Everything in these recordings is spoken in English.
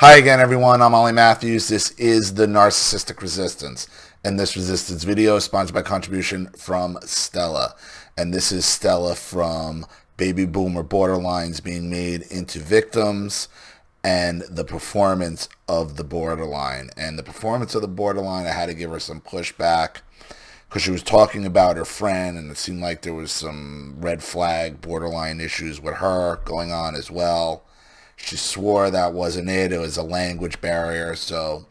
Hi again, everyone. I'm Ollie Matthews. This is the Narcissistic Resistance. And this resistance video is sponsored by contribution from Stella. And this is Stella from Baby Boomer Borderlines being made into victims and the performance of the borderline. And the performance of the borderline, I had to give her some pushback because she was talking about her friend, and it seemed like there was some red flag borderline issues with her going on as well. She swore that wasn't it. It was a language barrier. So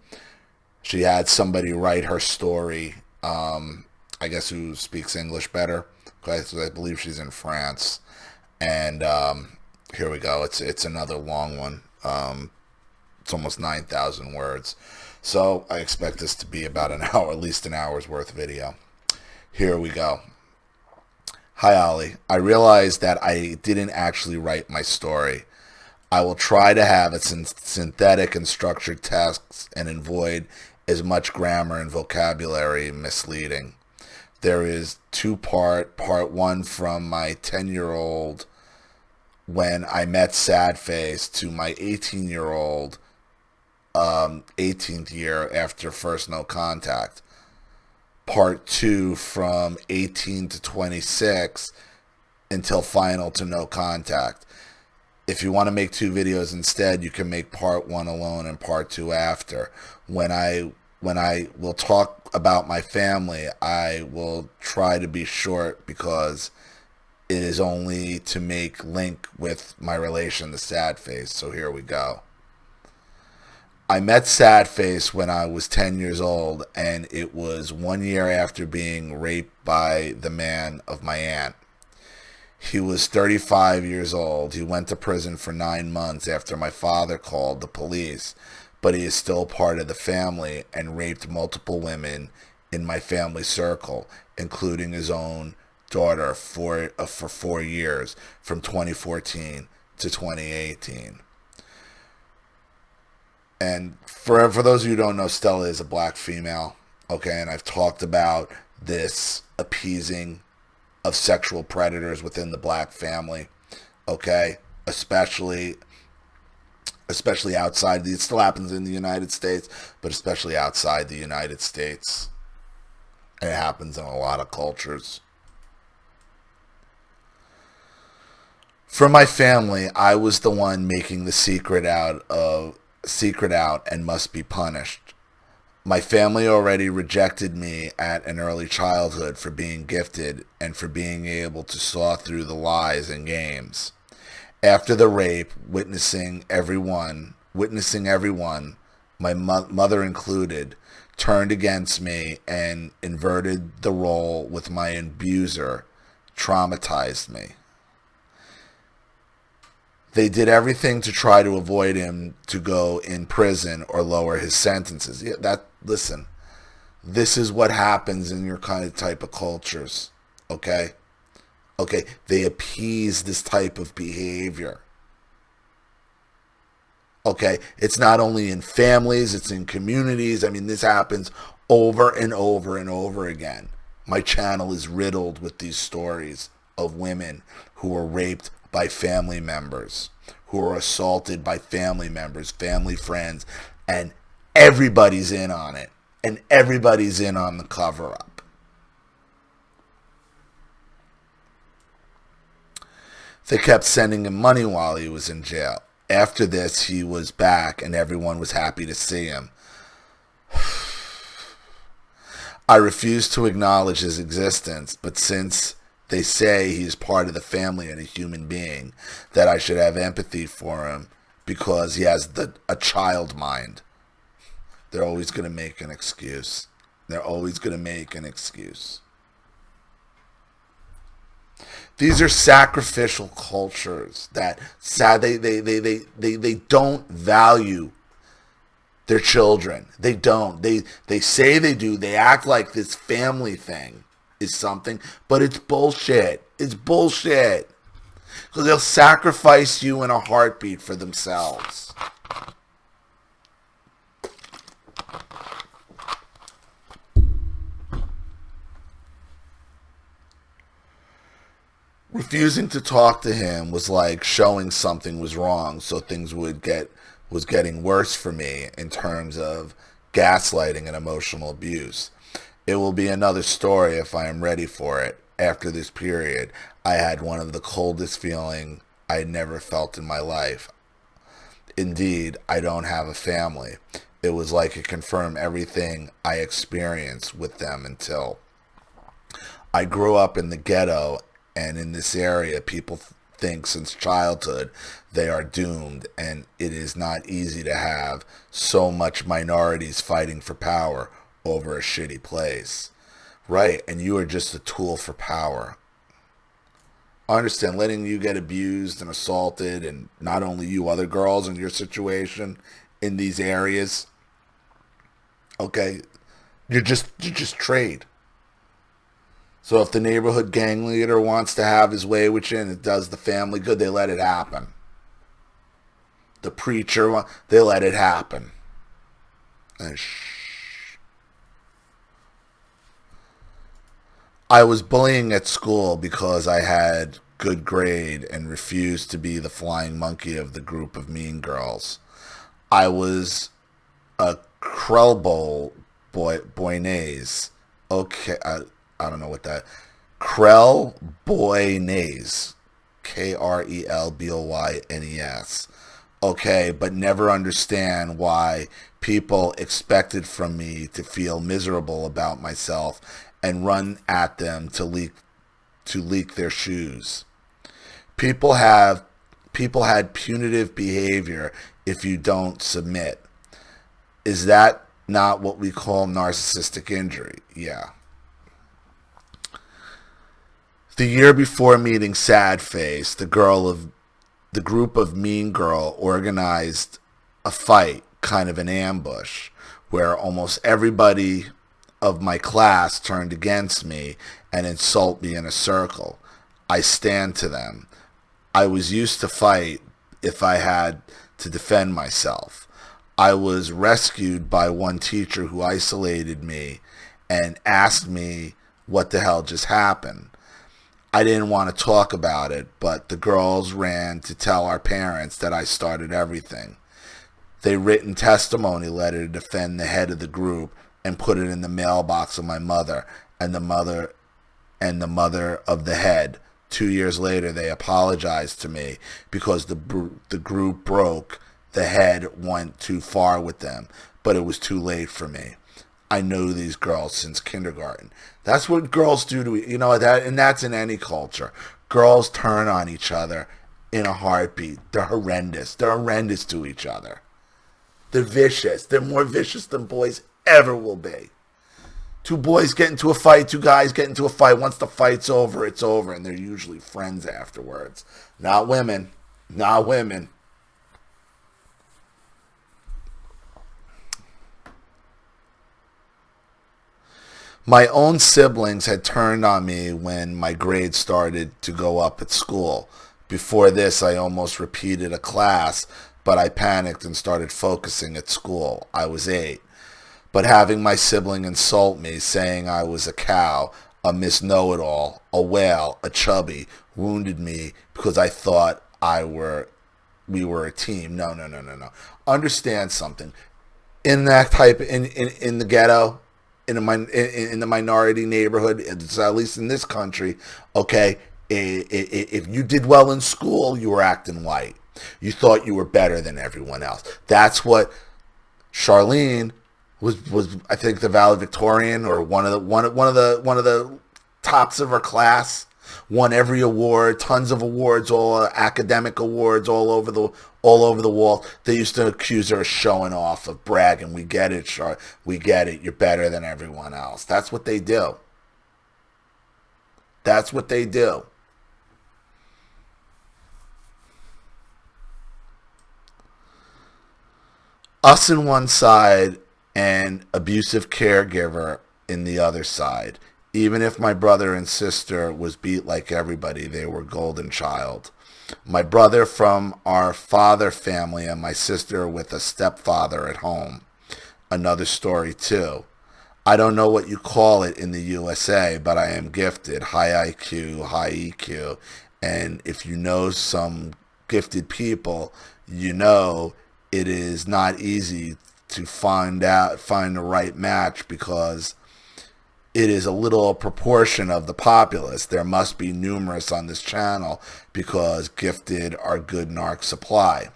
she had somebody write her story, I guess who speaks English better, because I believe she's in France. And here we go. It's another long one. It's almost 9,000 words. So I expect this to be about an hour, at least an hour's worth of video. Here we go. Hi, Ollie. I realized that I didn't actually write my story. I will try to have it synthetic and structured texts and avoid as much grammar and vocabulary misleading. There is part one from my 10-year-old when I met Sad Face to my 18-year-old 18th year after first no contact. Part 2 from 18 to 26 until final to no contact. If you want to make 2 videos instead, you can make part 1 alone and part 2 after. When I will talk about my family, I will try to be short because it is only to make link with my relation to Sad Face. So here we go. I met Sad Face when I was 10 years old, and it was 1 year after being raped by the man of my aunt. He was 35 years old. He went to prison for 9 months after my father called the police, but he is still part of the family and raped multiple women in my family circle, including his own daughter for 4 years, from 2014 to 2018. And for those of you who don't know, Stella is a black female, okay? And I've talked about this appeasing of sexual predators within the black family, okay? Especially outside. It still happens in the United States, but especially outside the United States. And it happens in a lot of cultures. For my family, I was the one making the secret out and must be punished. My family already rejected me at an early childhood for being gifted and for being able to saw through the lies and games. After the rape, witnessing everyone, my mother included, turned against me and inverted the role with my abuser, traumatized me. They did everything to try to avoid him to go in prison or lower his sentences. Listen, this is what happens in your kind of type of cultures, okay? Okay, they appease this type of behavior. Okay, it's not only in families, it's in communities. I mean, this happens over and over and over again. My channel is riddled with these stories of women who were raped by family members, who are assaulted by family members, family friends, and everybody's in on it, and everybody's in on the cover-up. They kept sending him money while he was in jail. After this, he was back, and everyone was happy to see him. I refused to acknowledge his existence, but since they say he's part of the family and a human being, that I should have empathy for him because he has a child mind. They're always going to make an excuse. They're always going to make an excuse. These are sacrificial cultures that they don't value their children. They don't. They say they do. They act like this family thing is something, but it's bullshit. It's bullshit. Because they'll sacrifice you in a heartbeat for themselves. Refusing to talk to him was like showing something was wrong so things would get was getting worse for me in terms of gaslighting and emotional abuse. It will be another story if I am ready for it. After this period, I had one of the coldest feelings I had never felt in my life. Indeed, I don't have a family. It was like it confirmed everything I experienced with them until I grew up in the ghetto, and in this area, people think since childhood they are doomed, and it is not easy to have so much minorities fighting for power over a shitty place. Right, and you are just a tool for power. I understand letting you get abused and assaulted, and not only you, other girls in your situation in these areas. Okay, you're just trade. So if the neighborhood gang leader wants to have his way with you and it does the family good, they let it happen. The preacher, they let it happen. And I was bullying at school because I had good grade and refused to be the flying monkey of the group of mean girls. I was a Krell Boynaise. Okay, I don't know what that. Krell Boynaise. Krelboynes. Okay, but never understand why people expected from me to feel miserable about myself and run at them to leak their shoes. People had punitive behavior if you don't submit. Is that not what we call narcissistic injury? Yeah. The year before meeting Sad Face, the group of mean girl organized a fight, kind of an ambush, where almost everybody of my class turned against me and insult me in a circle. I stand to them. I was used to fight if I had to defend myself. I was rescued by one teacher who isolated me and asked me what the hell just happened. I didn't want to talk about it, but the girls ran to tell our parents that I started everything. They written testimony letter to defend the head of the group and put it in the mailbox of my mother and the mother of the head. 2 years later, they apologized to me because the group broke. The head went too far with them, but it was too late for me. I know these girls since kindergarten. That's what girls do to that, and that's in any culture. Girls turn on each other in a heartbeat. They're horrendous. They're horrendous to each other. They're vicious. They're more vicious than boys ever will be. Two boys get into a fight, two guys get into a fight. Once the fight's over, it's over, and they're usually friends afterwards. Not women. Not women. My own siblings had turned on me when my grades started to go up at school. Before this, I almost repeated a class, but I panicked and started focusing at school. I was 8. But having my sibling insult me, saying I was a cow, a Miss Know-It-All, a whale, a chubby, wounded me because I thought we were a team. No. Understand something. In that type, in the ghetto, in the minority neighborhood, at least in this country, okay, if you did well in school, you were acting white. You thought you were better than everyone else. That's what Charlene was I think the valedictorian or one of the tops of her class. Won every award, tons of awards, all academic awards all over the wall. They used to accuse her of showing off, of bragging. We get it, Char. We get it. You're better than everyone else. That's what they do. That's what they do. Us in one side and abusive caregiver in the other side. Even if my brother and sister was beat like everybody, they were golden child. My brother from our father family and my sister with a stepfather at home. Another story too. I don't know what you call it in the USA, but I am gifted. High IQ, high EQ. And if you know some gifted people, you know it is not easy to find the right match, because it is a little proportion of the populace. There must be numerous on this channel because gifted are good narc supply.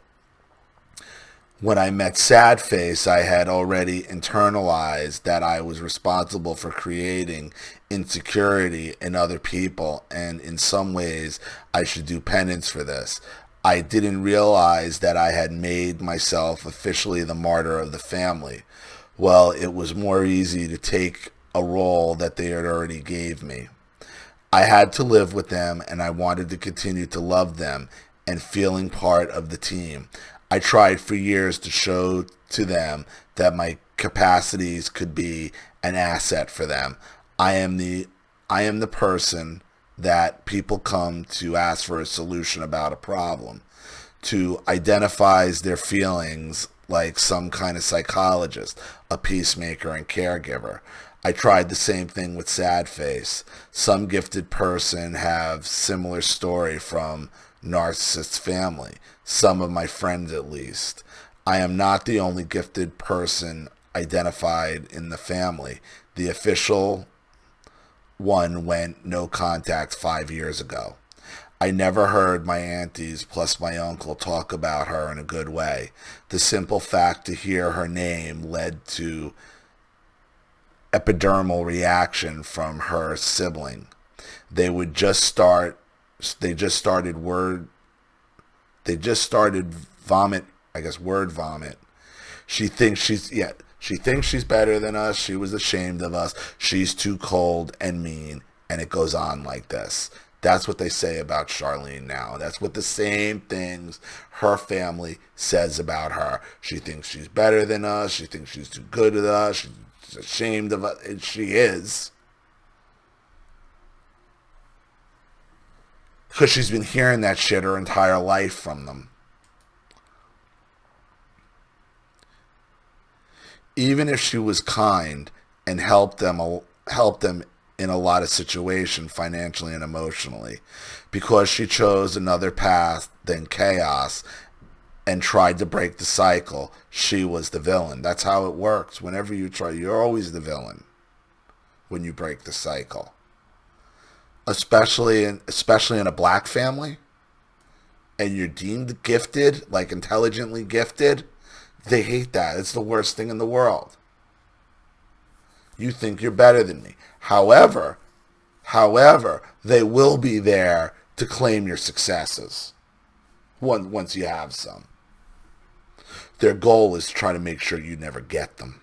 When I met Sadface, I had already internalized that I was responsible for creating insecurity in other people, and in some ways I should do penance for this. I didn't realize that I had made myself officially the martyr of the family. Well, it was more easy to take a role that they had already gave me. I had to live with them, and I wanted to continue to love them and feeling part of the team. I tried for years to show to them that my capacities could be an asset for them. I am the person that people come to ask for a solution about a problem, to identify their feelings like some kind of psychologist, a peacemaker and caregiver. I tried the same thing with Sadface. Some gifted person have similar story from narcissist family. Some of my friends, at least. I am not the only gifted person identified in the family. The official one went no contact 5 years ago. I never heard my aunties plus my uncle talk about her in a good way. The simple fact to hear her name led to epidermal reaction from her sibling. They just started vomit, I guess word vomit. She thinks she's better than us. She was ashamed of us. She's too cold and mean, and it goes on like this. That's what they say about Charlene now. That's what the same things her family says about her. She thinks she's better than us. She thinks she's too good with us. She's ashamed of us. And she is. Because she's been hearing that shit her entire life from them. Even if she was kind and helped them in a lot of situations, financially and emotionally, because she chose another path than chaos and tried to break the cycle, she was the villain. That's how it works. Whenever you try, you're always the villain when you break the cycle. Especially in a black family, and you're deemed gifted, like intelligently gifted, they hate that. It's the worst thing in the world. You think you're better than me. However, they will be there to claim your successes once you have some. Their goal is to try to make sure you never get them.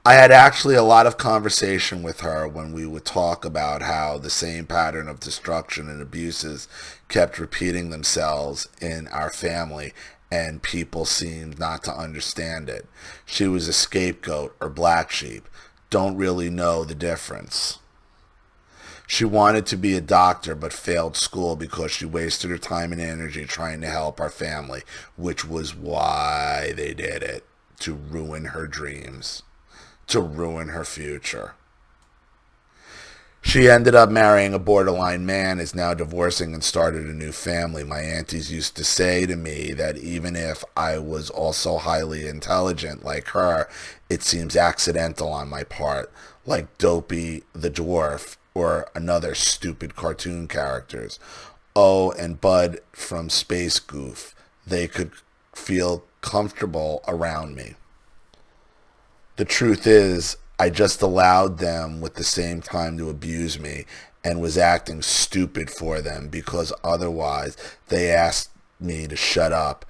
I had actually a lot of conversation with her when we would talk about how the same pattern of destruction and abuses kept repeating themselves in our family, and people seemed not to understand it. She was a scapegoat or black sheep. Don't really know the difference. She wanted to be a doctor but failed school because she wasted her time and energy trying to help our family, which was why they did it, to ruin her dreams, to ruin her future. She ended up marrying a borderline man, is now divorcing and started a new family. My aunties used to say to me that even if I was also highly intelligent like her, it seems accidental on my part, like Dopey the Dwarf or another stupid cartoon characters. Oh, and Bud from Space Goof. They could feel comfortable around me. The truth is, I just allowed them with the same time to abuse me and was acting stupid for them, because otherwise they asked me to shut up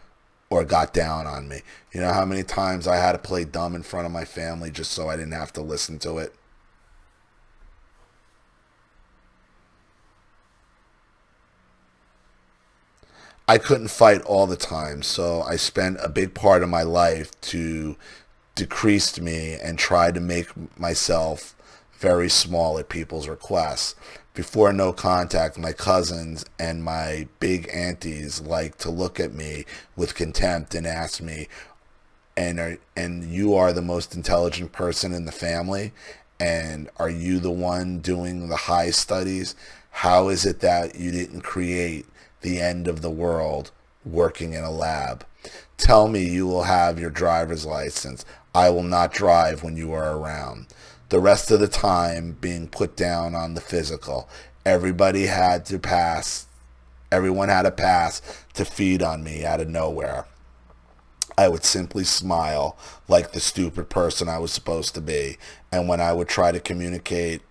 or got down on me. You know how many times I had to play dumb in front of my family just so I didn't have to listen to it? I couldn't fight all the time, so I spent a big part of my life to decrease me and try to make myself very small at people's requests. Before no contact, my cousins and my big aunties liked to look at me with contempt and ask me, and you are the most intelligent person in the family, and are you the one doing the high studies? How is it that you didn't create the end of the world working in a lab. Tell me you will have your driver's license. I will not drive when you are around. The rest of the time being put down on the physical. Everybody had to pass. Everyone had a pass to feed on me out of nowhere. I would simply smile like the stupid person I was supposed to be. And when I would try to communicate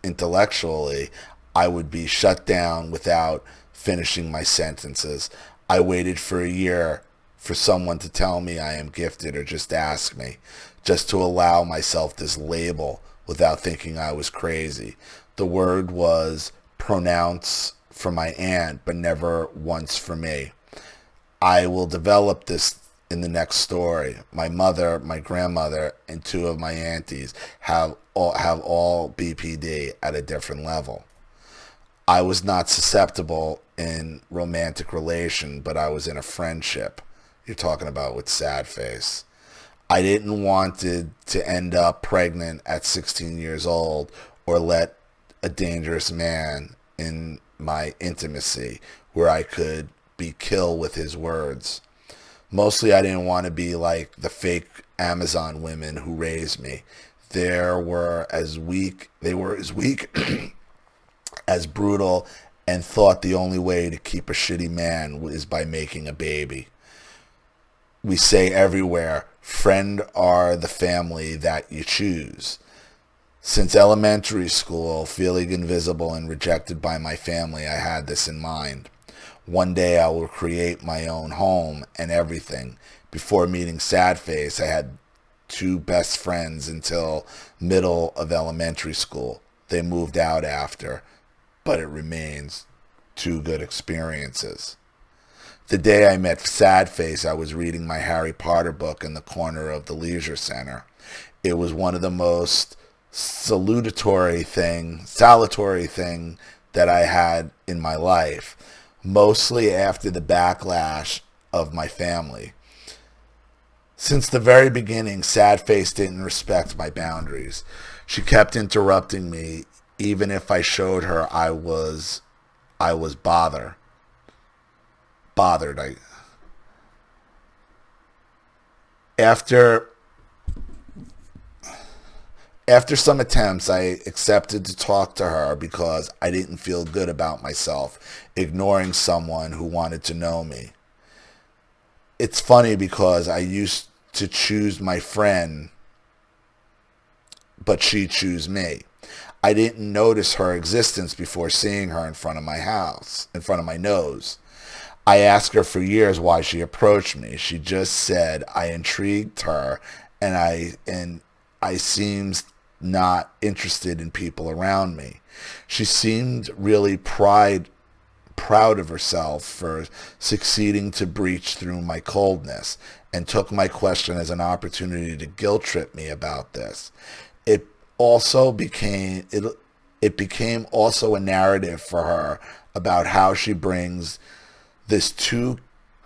intellectually, I would be shut down without finishing my sentences. I waited for a year for someone to tell me I am gifted or just ask me, just to allow myself this label without thinking I was crazy. The word was pronounced for my aunt, but never once for me. I will develop this in the next story. My mother, my grandmother, and two of my aunties have all BPD at a different level. I was not susceptible in romantic relation, but I was in a friendship. You're talking about with sad face. I didn't want to end up pregnant at 16 years old or let a dangerous man in my intimacy where I could be killed with his words. Mostly I didn't want to be like the fake Amazon women who raised me. They were as weak as brutal, and thought the only way to keep a shitty man is by making a baby. We say everywhere, friend are the family that you choose. Since elementary school, feeling invisible and rejected by my family, I had this in mind. One day I will create my own home and everything. Before meeting Sadface, I had two best friends until middle of elementary school. They moved out after, but it remains two good experiences. The day I met Sadface, I was reading my Harry Potter book in the corner of the leisure center. It was one of the most salutary thing that I had in my life, mostly after the backlash of my family. Since the very beginning, Sadface didn't respect my boundaries. She kept interrupting me, even if I showed her I was bothered. After some attempts, I accepted to talk to her because I didn't feel good about myself, ignoring someone who wanted to know me. It's funny because I used to choose my friend, but she chose me. I didn't notice her existence before seeing her in front of my house, in front of my nose. I asked her for years why she approached me. She just said I intrigued her, and I seemed not interested in people around me. She seemed really proud of herself for succeeding to breach through my coldness, and took my question as an opportunity to guilt trip me about this. It became also a narrative for her about how she brings this two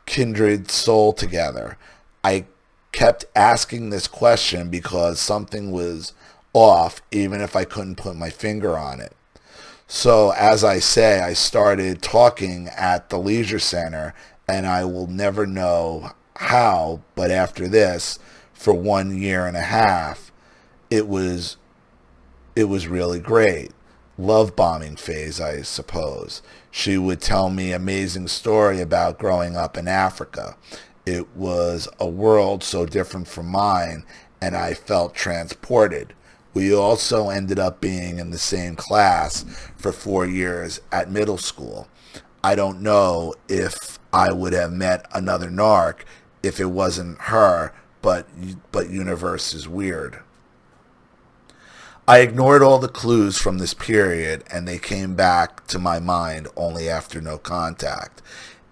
kindred soul together. I kept asking this question because something was off, even if I couldn't put my finger on it. So as I say, I started talking at the leisure center, and I will never know how, but after this, for 1 year and a half, it was really great. Love bombing phase, I suppose. She would tell me amazing story about growing up in Africa. It was a world so different from mine, and I felt transported. We also ended up being in the same class for 4 years at middle school. I don't know if I would have met another narc if it wasn't her, but universe is weird. I ignored all the clues from this period, and they came back to my mind only after no contact.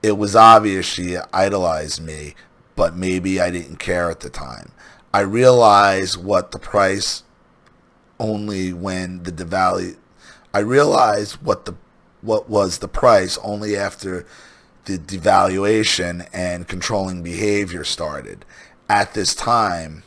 It was obvious she idolized me, but maybe I didn't care at the time. I realized what the price only when the devalue. I realized what was the price only after the devaluation and controlling behavior started. At this time,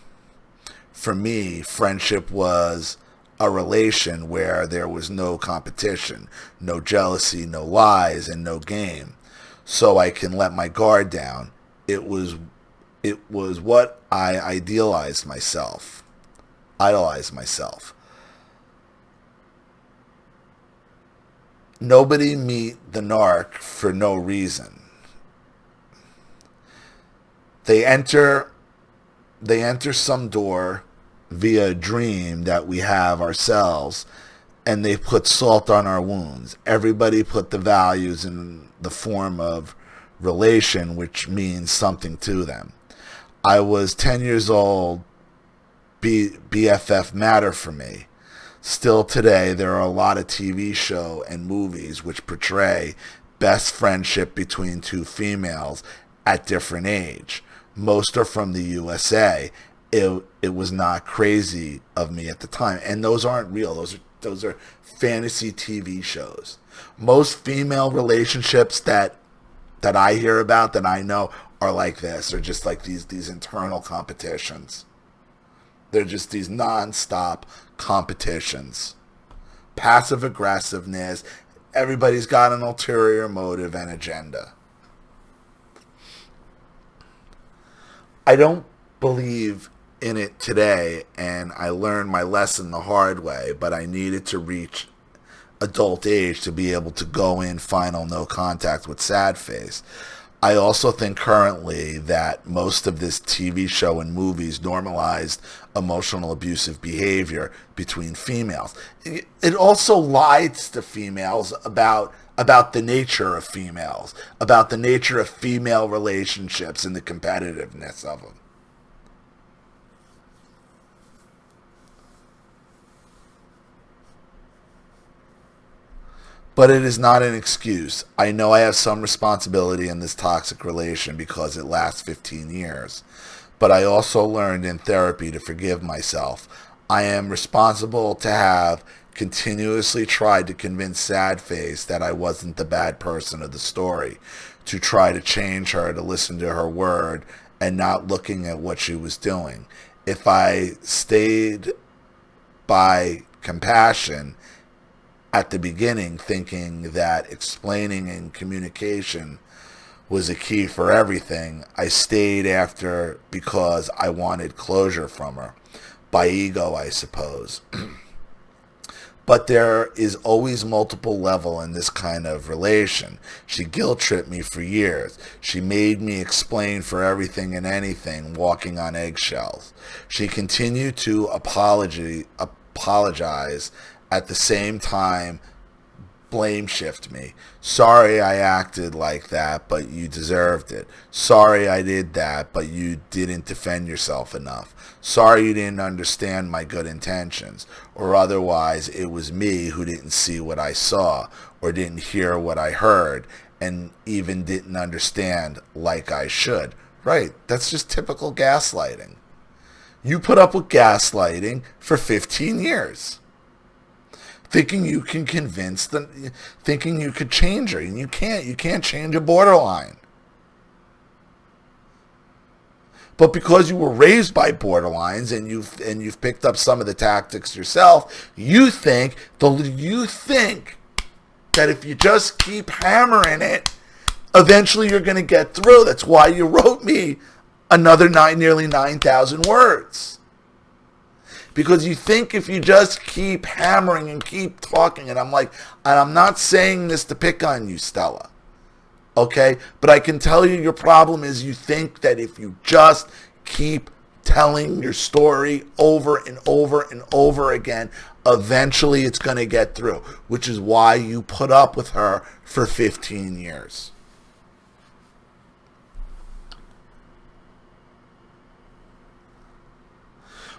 for me, friendship was a relation where there was no competition, no jealousy, no lies, and no game. So I can let my guard down. It was what I idolized myself. Nobody meet the narc for no reason. They enter some door via a dream that we have ourselves, and they put salt on our wounds. Everybody put the values in the form of relation, which means something to them. I was 10 years old. BFF matter for me. Still today, there are a lot of TV show and movies which portray best friendship between two females at different age. Most are from the USA. It was not crazy of me at the time, and those aren't real. Those are fantasy TV shows. Most female relationships that I hear about, that I know, are like this. They're just like these internal competitions. They're just these non-stop competitions. Passive aggressiveness. Everybody's got an ulterior motive and agenda. I don't believe in it today, and I learned my lesson the hard way, but I needed to reach adult age to be able to go in final no contact with sad face. I also think currently that most of this TV show and movies normalized emotional abusive behavior between females. It also lies to females about the nature of females, about the nature of female relationships and the competitiveness of them. But it is not an excuse. I know I have some responsibility in this toxic relation because it lasts 15 years. But I also learned in therapy to forgive myself. I am responsible to have continuously tried to convince Sad Face that I wasn't the bad person of the story, to try to change her, to listen to her word, and not looking at what she was doing. If I stayed by compassion at the beginning, thinking that explaining and communication was a key for everything, I stayed after because I wanted closure from her. By ego, I suppose. But there is always multiple level in this kind of relation. She guilt-tripped me for years. She made me explain for everything and anything, walking on eggshells. She continued to apologize at the same time blame shift me. Sorry I acted like that, but you deserved it. Sorry I did that, but you didn't defend yourself enough. Sorry you didn't understand my good intentions. Or otherwise, it was me who didn't see what I saw, or didn't hear what I heard, and even didn't understand like I should. Right, that's just typical gaslighting. You put up with gaslighting for 15 years. Thinking you can convince them, thinking you could change her, and you can't change a borderline. But because you were raised by borderlines and you've picked up some of the tactics yourself, you think that if you just keep hammering it, eventually you're going to get through. That's why you wrote me another nearly 9,000 words. Because you think if you just keep hammering and keep talking, and I'm not saying this to pick on you, Stella, okay? But I can tell you your problem is you think that if you just keep telling your story over and over and over again, eventually it's going to get through, which is why you put up with her for 15 years.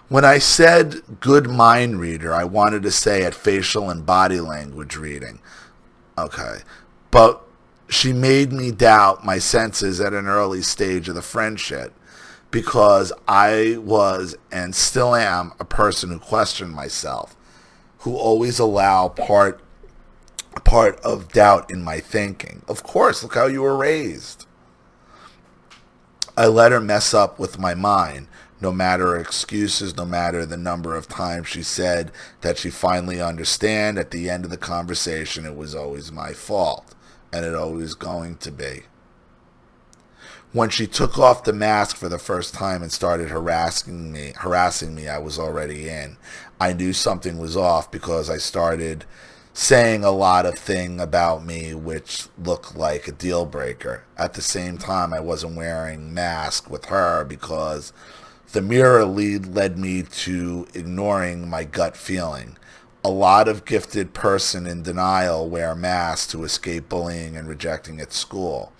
When I said good mind reader, I wanted to say at facial and body language reading. Okay. But she made me doubt my senses at an early stage of the friendship because I was and still am a person who questioned myself, who always allow part of doubt in my thinking. Of course, look how you were raised. I let her mess up with my mind. No matter her excuses, no matter the number of times she said that she finally understand, at the end of the conversation, it was always my fault, and it always going to be. When she took off the mask for the first time and started harassing me, I was already in. I knew something was off because I started saying a lot of things about me which looked like a deal breaker. At the same time, I wasn't wearing mask with her because the mirror led me to ignoring my gut feeling. A lot of gifted person in denial wear masks to escape bullying and rejecting at school.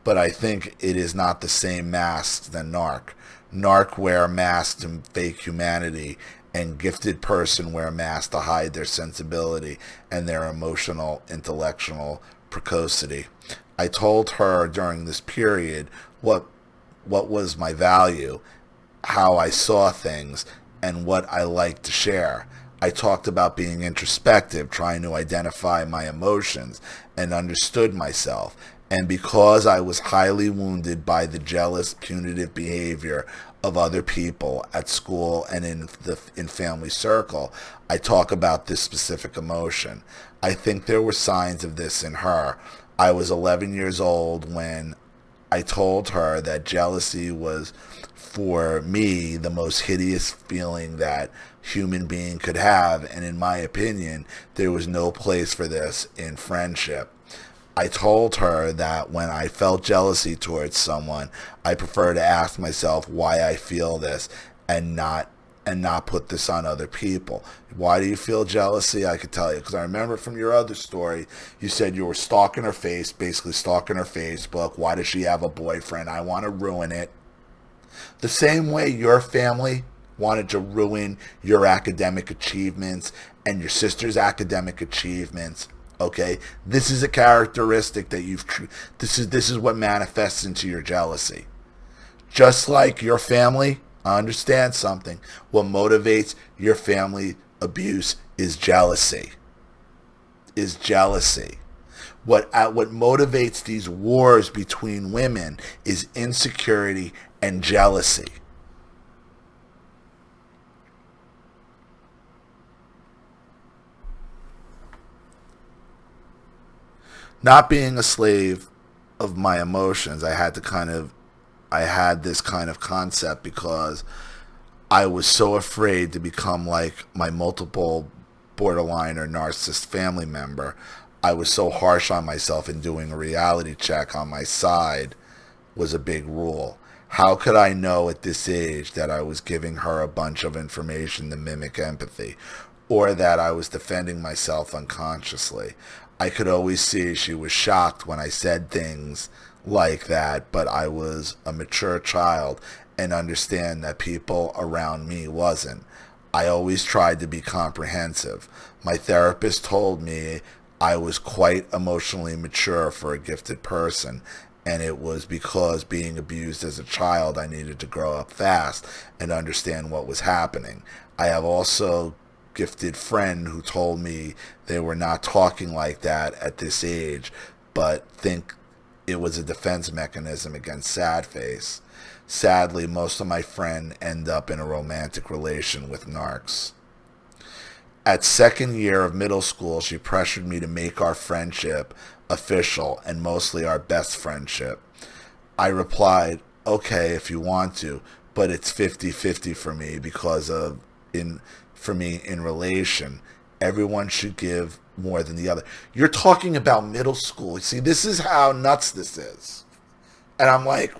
But I think it is not the same masks than narc. Narc wear masks to fake humanity, and gifted person wear masks to hide their sensibility and their emotional, intellectual precocity. I told her during this period what was my value, how I saw things, and what I liked to share. I talked about being introspective, trying to identify my emotions, and understood myself. And because I was highly wounded by the jealous, punitive behavior of other people at school and in family circle, I talk about this specific emotion. I think there were signs of this in her. I was 11 years old when I told her that jealousy was, for me, the most hideous feeling that human being could have, and in my opinion, there was no place for this in friendship. I told her that when I felt jealousy towards someone, I prefer to ask myself why I feel this and not put this on other people. Why do you feel jealousy? I could tell you, because I remember from your other story, you said you were stalking her face, basically stalking her Facebook. Why does she have a boyfriend? I want to ruin it. The same way your family wanted to ruin your academic achievements and your sister's academic achievements. Okay, this is a characteristic that this is what manifests into your jealousy. Just like your family, I understand something. What motivates your family abuse is jealousy. What motivates these wars between women is insecurity and jealousy. Not being a slave of my emotions, I had this kind of concept because I was so afraid to become like my multiple borderline or narcissist family member. I was so harsh on myself, and doing a reality check on my side was a big rule. How could I know at this age that I was giving her a bunch of information to mimic empathy, or that I was defending myself unconsciously? I could always see she was shocked when I said things like that, but I was a mature child and understand that people around me wasn't. I always tried to be comprehensive. My therapist told me I was quite emotionally mature for a gifted person, and it was because being abused as a child, I needed to grow up fast and understand what was happening. I have also gifted friend who told me they were not talking like that at this age, but think it was a defense mechanism against sad face. Sadly, most of my friends end up in a romantic relation with narcs. At second year of middle school, she pressured me to make our friendship official and mostly our best friendship. I replied, okay, if you want to, but it's 50-50 for me because for me in relation, everyone should give more than the other. You're talking about middle school. You see, this is how nuts this is. And I'm like,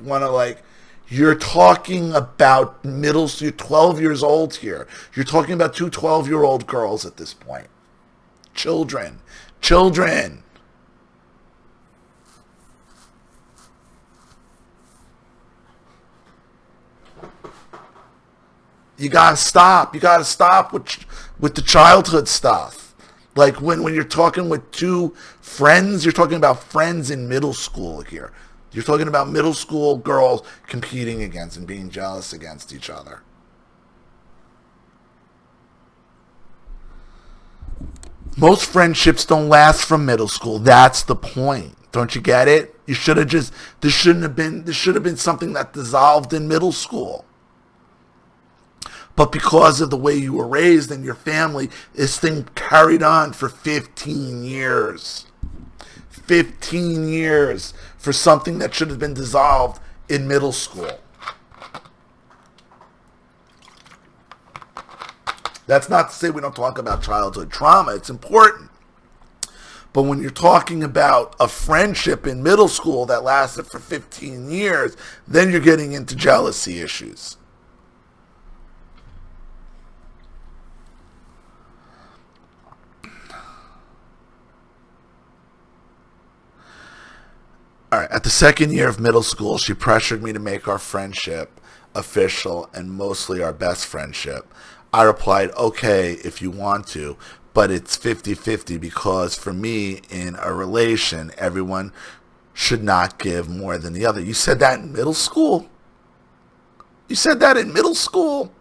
you're talking about you're 12 years old here. You're talking about two 12-year-old girls at this point. Children. You gotta stop. You gotta stop with the childhood stuff. Like when you're talking with two friends, you're talking about friends in middle school here. You're talking about middle school girls competing against and being jealous against each other. Most friendships don't last from middle school. That's the point. Don't you get it? This should have been something that dissolved in middle school. But because of the way you were raised and your family, this thing carried on for 15 years. 15 years for something that should have been dissolved in middle school. That's not to say we don't talk about childhood trauma. It's important. But when you're talking about a friendship in middle school that lasted for 15 years, then you're getting into jealousy issues. All right, at the second year of middle school, she pressured me to make our friendship official and mostly our best friendship. I replied, okay, if you want to, but it's 50-50 because for me, in a relation, everyone should not give more than the other. You said that in middle school? You said that in middle school?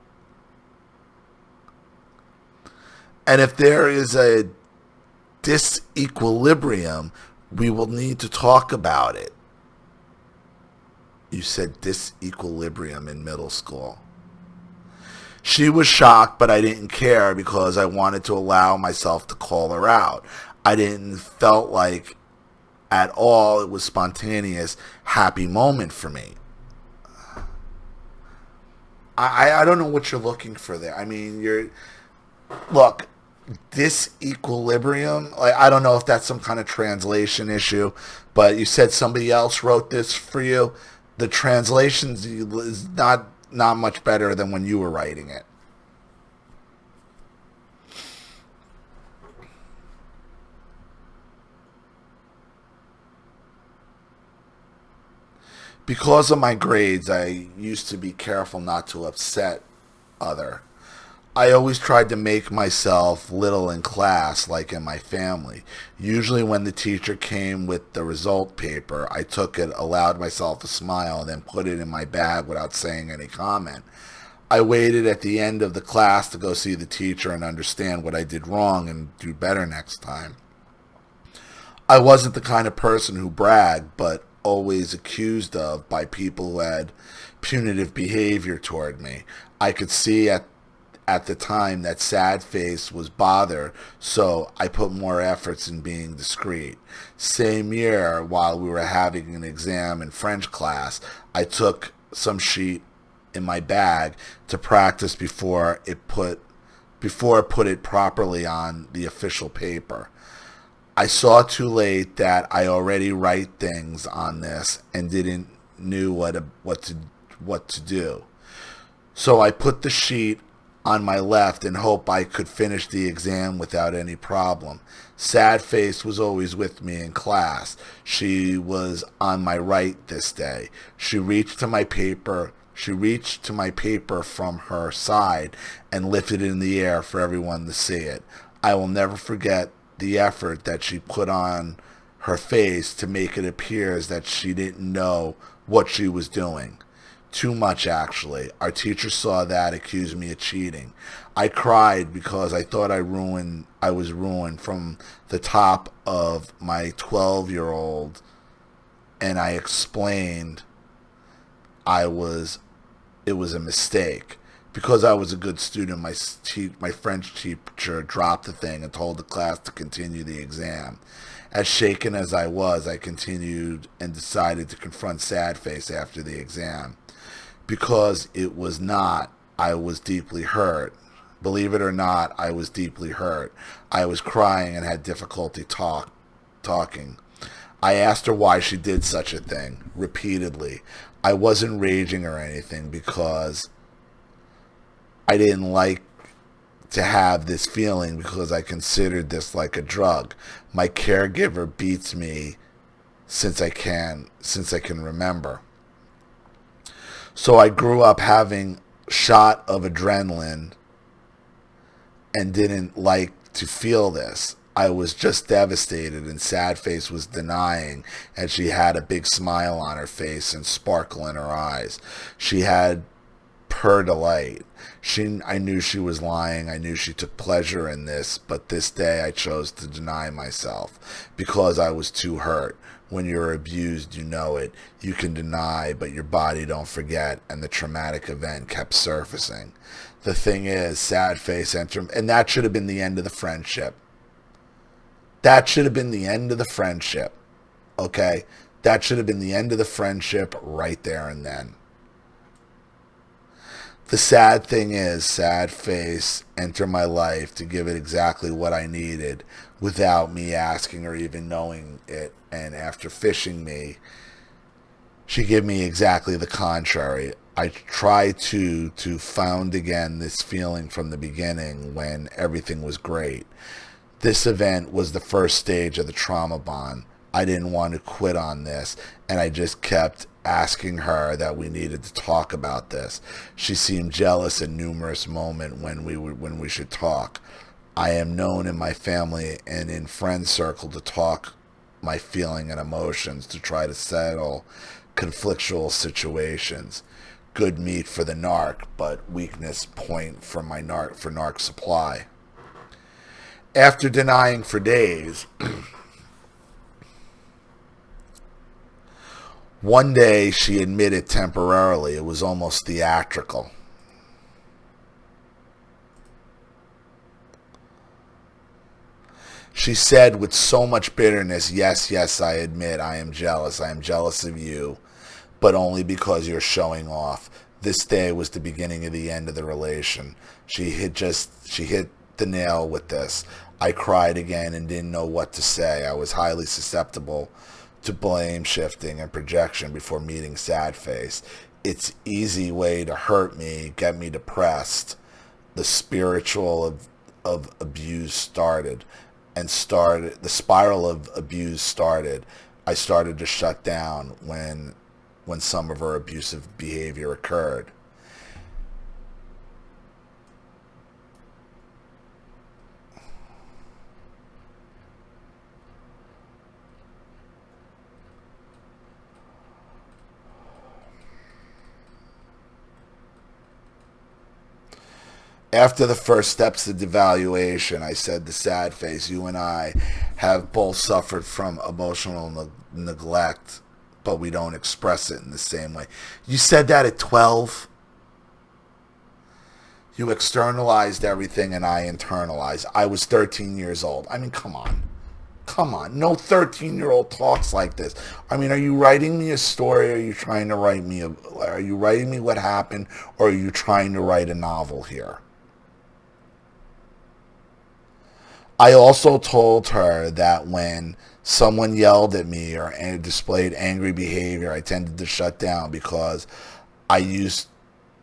And if there is a disequilibrium, we will need to talk about it. You said disequilibrium in middle school. She was shocked, but I didn't care because I wanted to allow myself to call her out. I didn't felt like at all it was spontaneous, happy moment for me. I don't know what you're looking for there. I mean, look, disequilibrium, like, I don't know if that's some kind of translation issue, but you said somebody else wrote this for you. The translation is not much better than when you were writing it. Because of my grades, I used to be careful not to upset other. I always tried to make myself little in class, like in my family. Usually when the teacher came with the result paper, I took it, allowed myself a smile, and then put it in my bag without saying any comment. I waited at the end of the class to go see the teacher and understand what I did wrong and do better next time. I wasn't the kind of person who bragged, but always accused of by people who had punitive behavior toward me. I could see at the time that sad face was bothered, so I put more efforts in being discreet. Same year, while we were having an exam in French class, I took some sheet in my bag to practice before I put it properly on the official paper. I saw too late that I already write things on this and didn't knew what to do. So I put the sheet on my left and hope I could finish the exam without any problem. Sad face was always with me in class. She was on my right this day. She reached to my paper from her side and lifted it in the air for everyone to see it. I will never forget the effort that she put on her face to make it appear as that she didn't know what she was doing. Too much, actually. Our teacher saw that, accused me of cheating. I cried because I thought I was ruined from the top of my 12-year-old, and I explained it was a mistake. Because I was a good student, my French teacher dropped the thing and told the class to continue the exam. As shaken as I was, I continued and decided to confront sad face after the exam. Because it was not, I was deeply hurt. Believe it or not, I was deeply hurt. I was crying and had difficulty talking. I asked her why she did such a thing, repeatedly. I wasn't raging or anything because I didn't like to have this feeling because I considered this like a drug. My caregiver beats me since I can remember. So I grew up having a shot of adrenaline and didn't like to feel this. I was just devastated, and sad face was denying, and she had a big smile on her face and sparkle in her eyes. She had her delight. I knew she was lying. I knew she took pleasure in this, but this day I chose to deny myself because I was too hurt. When you're abused, you know it. You can deny, but your body don't forget, and the traumatic event kept surfacing. The thing is, sad face enter, and that should have been the end of the friendship. That should have been the end of the friendship. Okay? That should have been the end of the friendship right there and then. The sad thing is, sad face entered my life to give it exactly what I needed without me asking or even knowing it. And after fishing me, she gave me exactly the contrary. I tried to found again this feeling from the beginning when everything was great. This event was the first stage of the trauma bond. I didn't want to quit on this, and I just kept asking her that we needed to talk about this. She seemed jealous in numerous moments when we should talk. I am known in my family and in friend circle to talk my feeling and emotions to try to settle conflictual situations. Good meat for the narc, but weakness point for narc supply. After denying for days, one day she admitted temporarily. It was almost theatrical. She said with so much bitterness, yes, yes, I admit I am jealous. I am jealous of you, but only because you're showing off. This day was the beginning of the end of the relation. She hit the nail with this. I cried again and didn't know what to say. I was highly susceptible to blame shifting and projection before meeting sad face. It's easy way to hurt me, get me depressed. The spiritual of abuse started. The spiral of abuse started. I started to shut down when some of her abusive behavior occurred. After the first steps of devaluation, I said to sad face, you and I have both suffered from emotional neglect, but we don't express it in the same way. You said that at 12? You externalized everything and I internalized. I was 13 years old. I mean, come on. Come on. No 13-year-old talks like this. I mean, are you writing me a story? Are you trying to write me are you writing me what happened? Or are you trying to write a novel here? I also told her that when someone yelled at me or displayed angry behavior, I tended to shut down because I used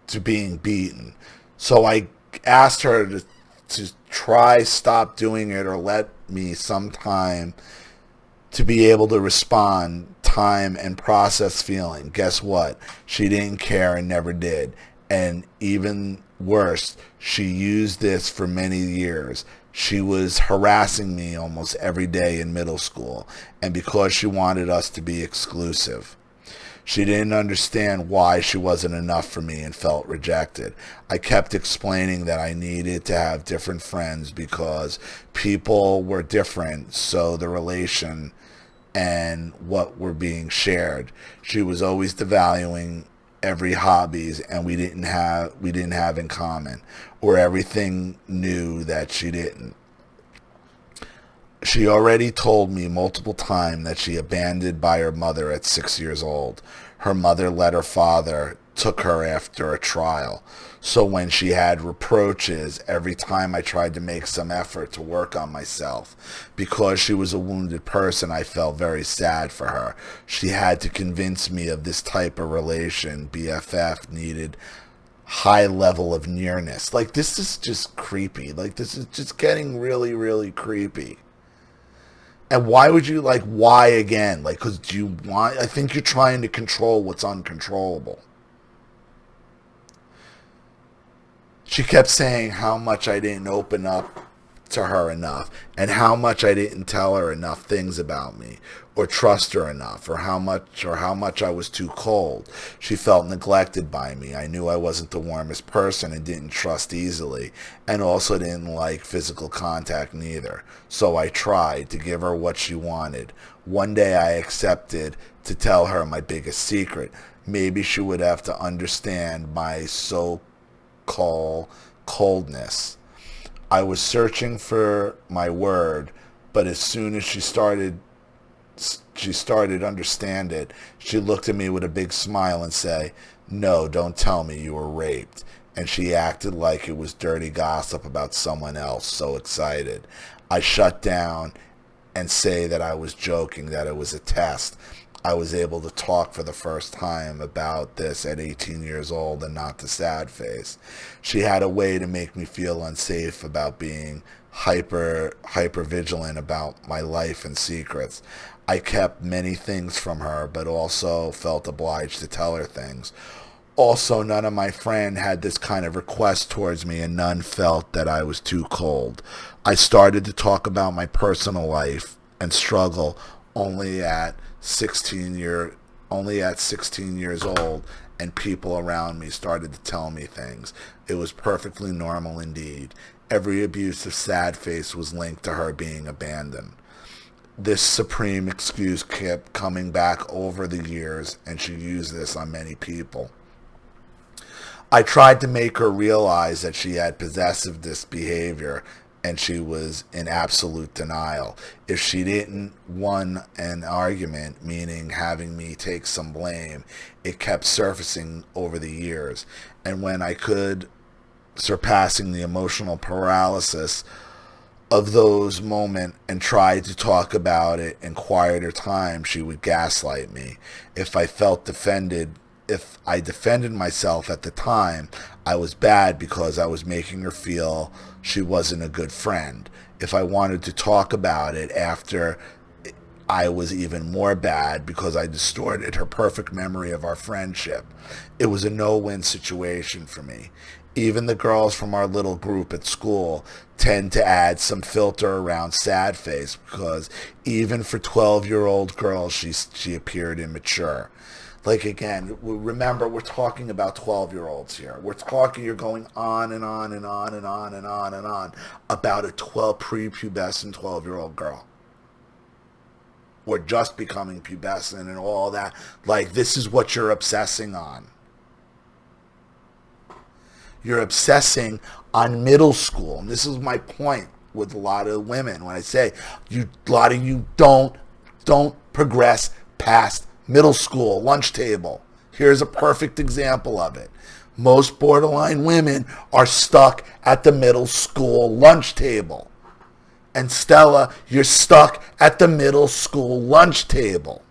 to being beaten. So I asked her to try stop doing it or let me some time to be able to respond, time and process feeling. Guess what? She didn't care and never did. And even worse, she used this for many years. She was harassing me almost every day in middle school, and because she wanted us to be exclusive. She didn't understand why she wasn't enough for me and felt rejected. I kept explaining that I needed to have different friends because people were different, so the relation and what were being shared. She was always devaluing every hobbies and we didn't have in common, or everything knew that she didn't. She already told me multiple times that she abandoned by her mother at 6 years old. Her mother let her father took her after a trial. So when she had reproaches, every time I tried to make some effort to work on myself, because she was a wounded person, I felt very sad for her. She had to convince me of this type of relation. BFF needed high level of nearness. Like, this is just creepy. Like, this is just getting really, really creepy. And why would you, like, why again? Like, because I think you're trying to control what's uncontrollable. She kept saying how much I didn't open up to her enough, and how much I didn't tell her enough things about me, or trust her enough, or how much I was too cold. She felt neglected by me. I knew I wasn't the warmest person and didn't trust easily, and also didn't like physical contact neither. So I tried to give her what she wanted. One day I accepted to tell her my biggest secret. Maybe she would have to understand my so-called coldness. I was searching for my word, but as soon as she started understand it, she looked at me with a big smile and say, "No, don't tell me you were raped." And she acted like it was dirty gossip about someone else, so excited. I shut down and say that I was joking, that it was a test. I was able to talk for the first time about this at 18 years old and not the sad face. She had a way to make me feel unsafe about being hyper vigilant about my life and secrets. I kept many things from her, but also felt obliged to tell her things. Also, none of my friends had this kind of request towards me, and none felt that I was too cold. I started to talk about my personal life and struggle only at 16 years old, and people around me started to tell me things. It was perfectly normal indeed. Every abusive sad face was linked to her being abandoned. This supreme excuse kept coming back over the years, and she used this on many people. I tried to make her realize that she had possessive behavior, and she was in absolute denial. If she didn't win an argument, meaning having me take some blame, it kept surfacing over the years. And when I could, surpassing the emotional paralysis of those moments and tried to talk about it in quieter time, she would gaslight me. If I defended myself at the time, I was bad because I was making her feel she wasn't a good friend. If I wanted to talk about it after, I was even more bad because I distorted her perfect memory of our friendship. It was a no-win situation for me. Even the girls from our little group at school tend to add some filter around sad face because even for 12-year-old girls, she appeared immature. Like, again, remember, we're talking about 12-year-olds here. You're going on and on and on and on and on and on about a prepubescent 12-year-old girl. Or just becoming pubescent and all that. Like, this is what you're obsessing on. You're obsessing on middle school. And this is my point with a lot of women when I say, a lot of you don't progress past middle school, lunch table. Here's a perfect example of it. Most borderline women are stuck at the middle school lunch table. And Stella, you're stuck at the middle school lunch table.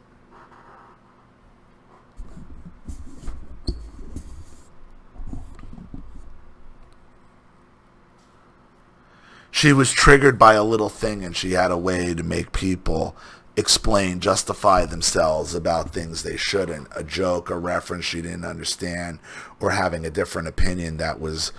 She was triggered by a little thing, and she had a way to make people justify themselves about things they shouldn't. A joke, a reference she didn't understand, or having a different opinion that was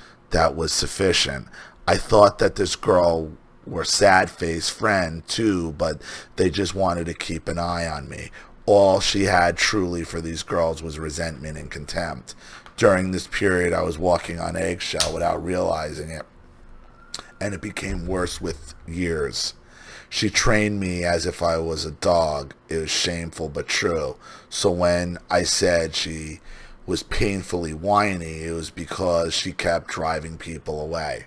sufficient. I thought that this girl were sad-faced friend too, but they just wanted to keep an eye on me. All she had truly for these girls was resentment and contempt. During this period, I was walking on eggshell without realizing it, and it became worse with years. She trained me as if I was a dog. It was shameful but true. So when I said she was painfully whiny, it was because she kept driving people away.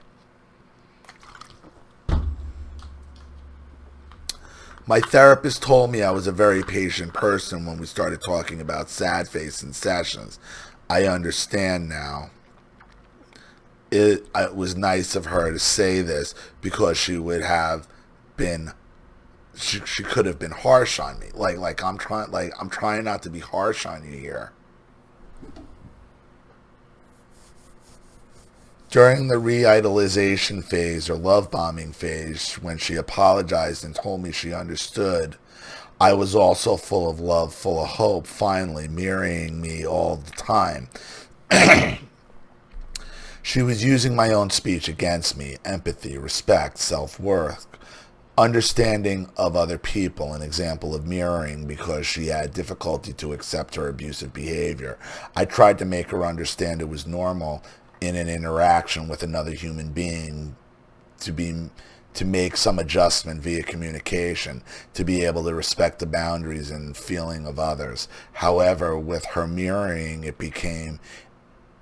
My therapist told me I was a very patient person when we started talking about sad face in sessions. I understand now. It was nice of her to say this because she would have been, she could have been harsh on me. I'm trying not to be harsh on you here. During the re-idolization phase or love bombing phase, when she apologized and told me she understood, I was also full of love, full of hope, finally mirroring me all the time. She was using my own speech against me: empathy, respect, self-worth, understanding of other people, an example of mirroring, because she had difficulty to accept her abusive behavior. I tried to make her understand it was normal in an interaction with another human being to make some adjustment via communication, to be able to respect the boundaries and feeling of others. However, with her mirroring, it became,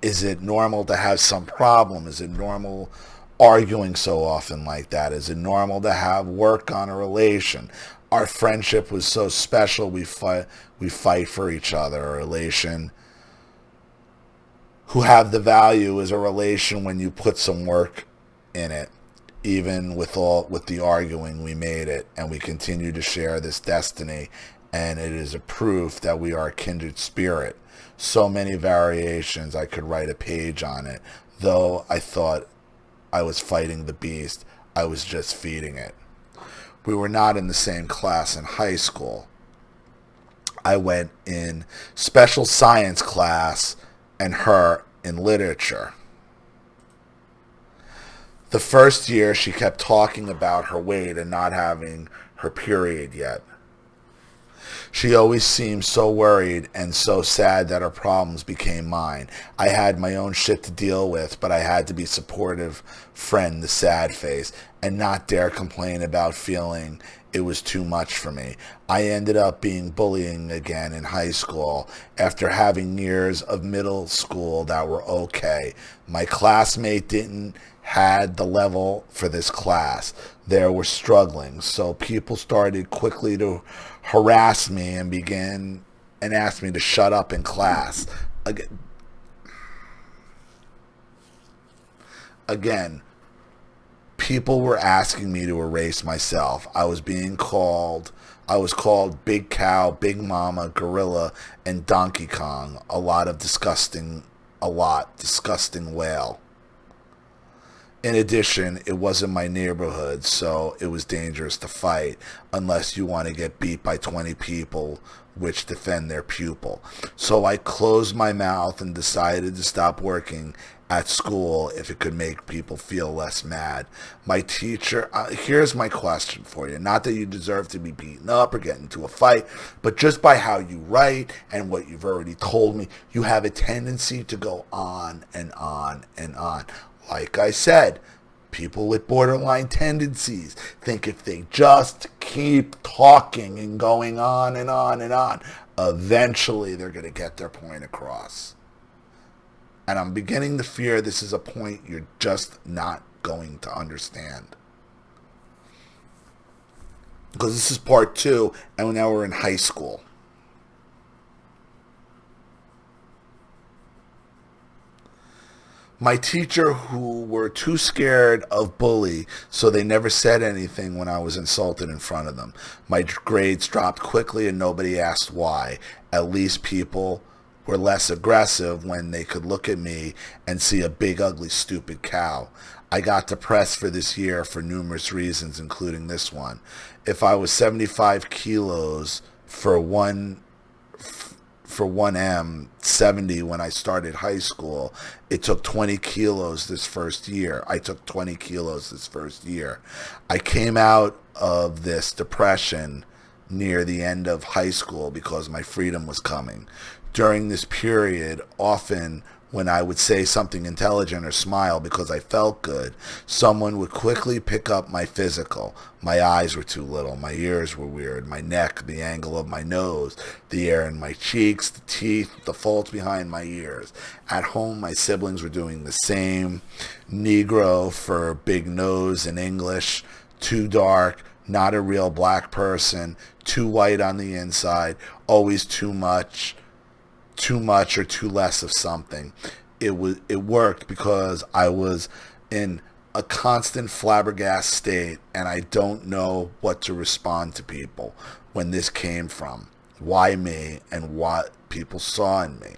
is it normal to have some problem? Is it normal arguing so often like that? Is it normal to have work on a relation? Our friendship was so special, we fight for each other. A relation who have the value is a relation when you put some work in it. Even with the arguing, we made it, and we continue to share this destiny, and it is a proof that we are a kindred spirit. So many variations, I could write a page on it. Though I thought I was fighting the beast, I was just feeding it. We were not in the same class in high school. I went in special science class and her in literature. The first year, she kept talking about her weight and not having her period yet. She always seemed so worried and so sad that her problems became mine. I had my own shit to deal with, but I had to be supportive friend, the sad face, and not dare complain about feeling it was too much for me. I ended up being bullying again in high school after having years of middle school that were okay. My classmate didn't had the level for this class. They were struggling, so people started quickly to harass me and began and asked me to shut up in class. Again, people were asking me to erase myself. I was called Big Cow, Big Mama, Gorilla, and Donkey Kong. Disgusting whale. In addition, it wasn't my neighborhood, so it was dangerous to fight unless you want to get beat by 20 people which defend their pupil. So I closed my mouth and decided to stop working at school if it could make people feel less mad. My teacher, here's my question for you. Not that you deserve to be beaten up or get into a fight, but just by how you write and what you've already told me, you have a tendency to go on and on and on. Like I said, people with borderline tendencies think if they just keep talking and going on and on and on, eventually they're going to get their point across. And I'm beginning to fear this is a point you're just not going to understand. Because this is part 2, and now we're in high school. My teacher, who were too scared of bully, so they never said anything when I was insulted in front of them. My grades dropped quickly and nobody asked why. At least people were less aggressive when they could look at me and see a big, ugly, stupid cow. I got depressed for this year for numerous reasons, including this one. If I was 75 kilos for 1M, 70 when I started high school, it took 20 kilos this first year. I took 20 kilos this first year. I came out of this depression near the end of high school because my freedom was coming. During this period, often when I would say something intelligent or smile because I felt good, someone would quickly pick up my physical. My eyes were too little, my ears were weird, my neck, the angle of my nose, the hair in my cheeks, the teeth, the folds behind my ears. At home, my siblings were doing the same. Negro for big nose in English, too dark, not a real black person, too white on the inside, always too much or too less of something. It worked because I was in a constant flabbergasted state, and I don't know what to respond to people when this came from. Why me and what people saw in me.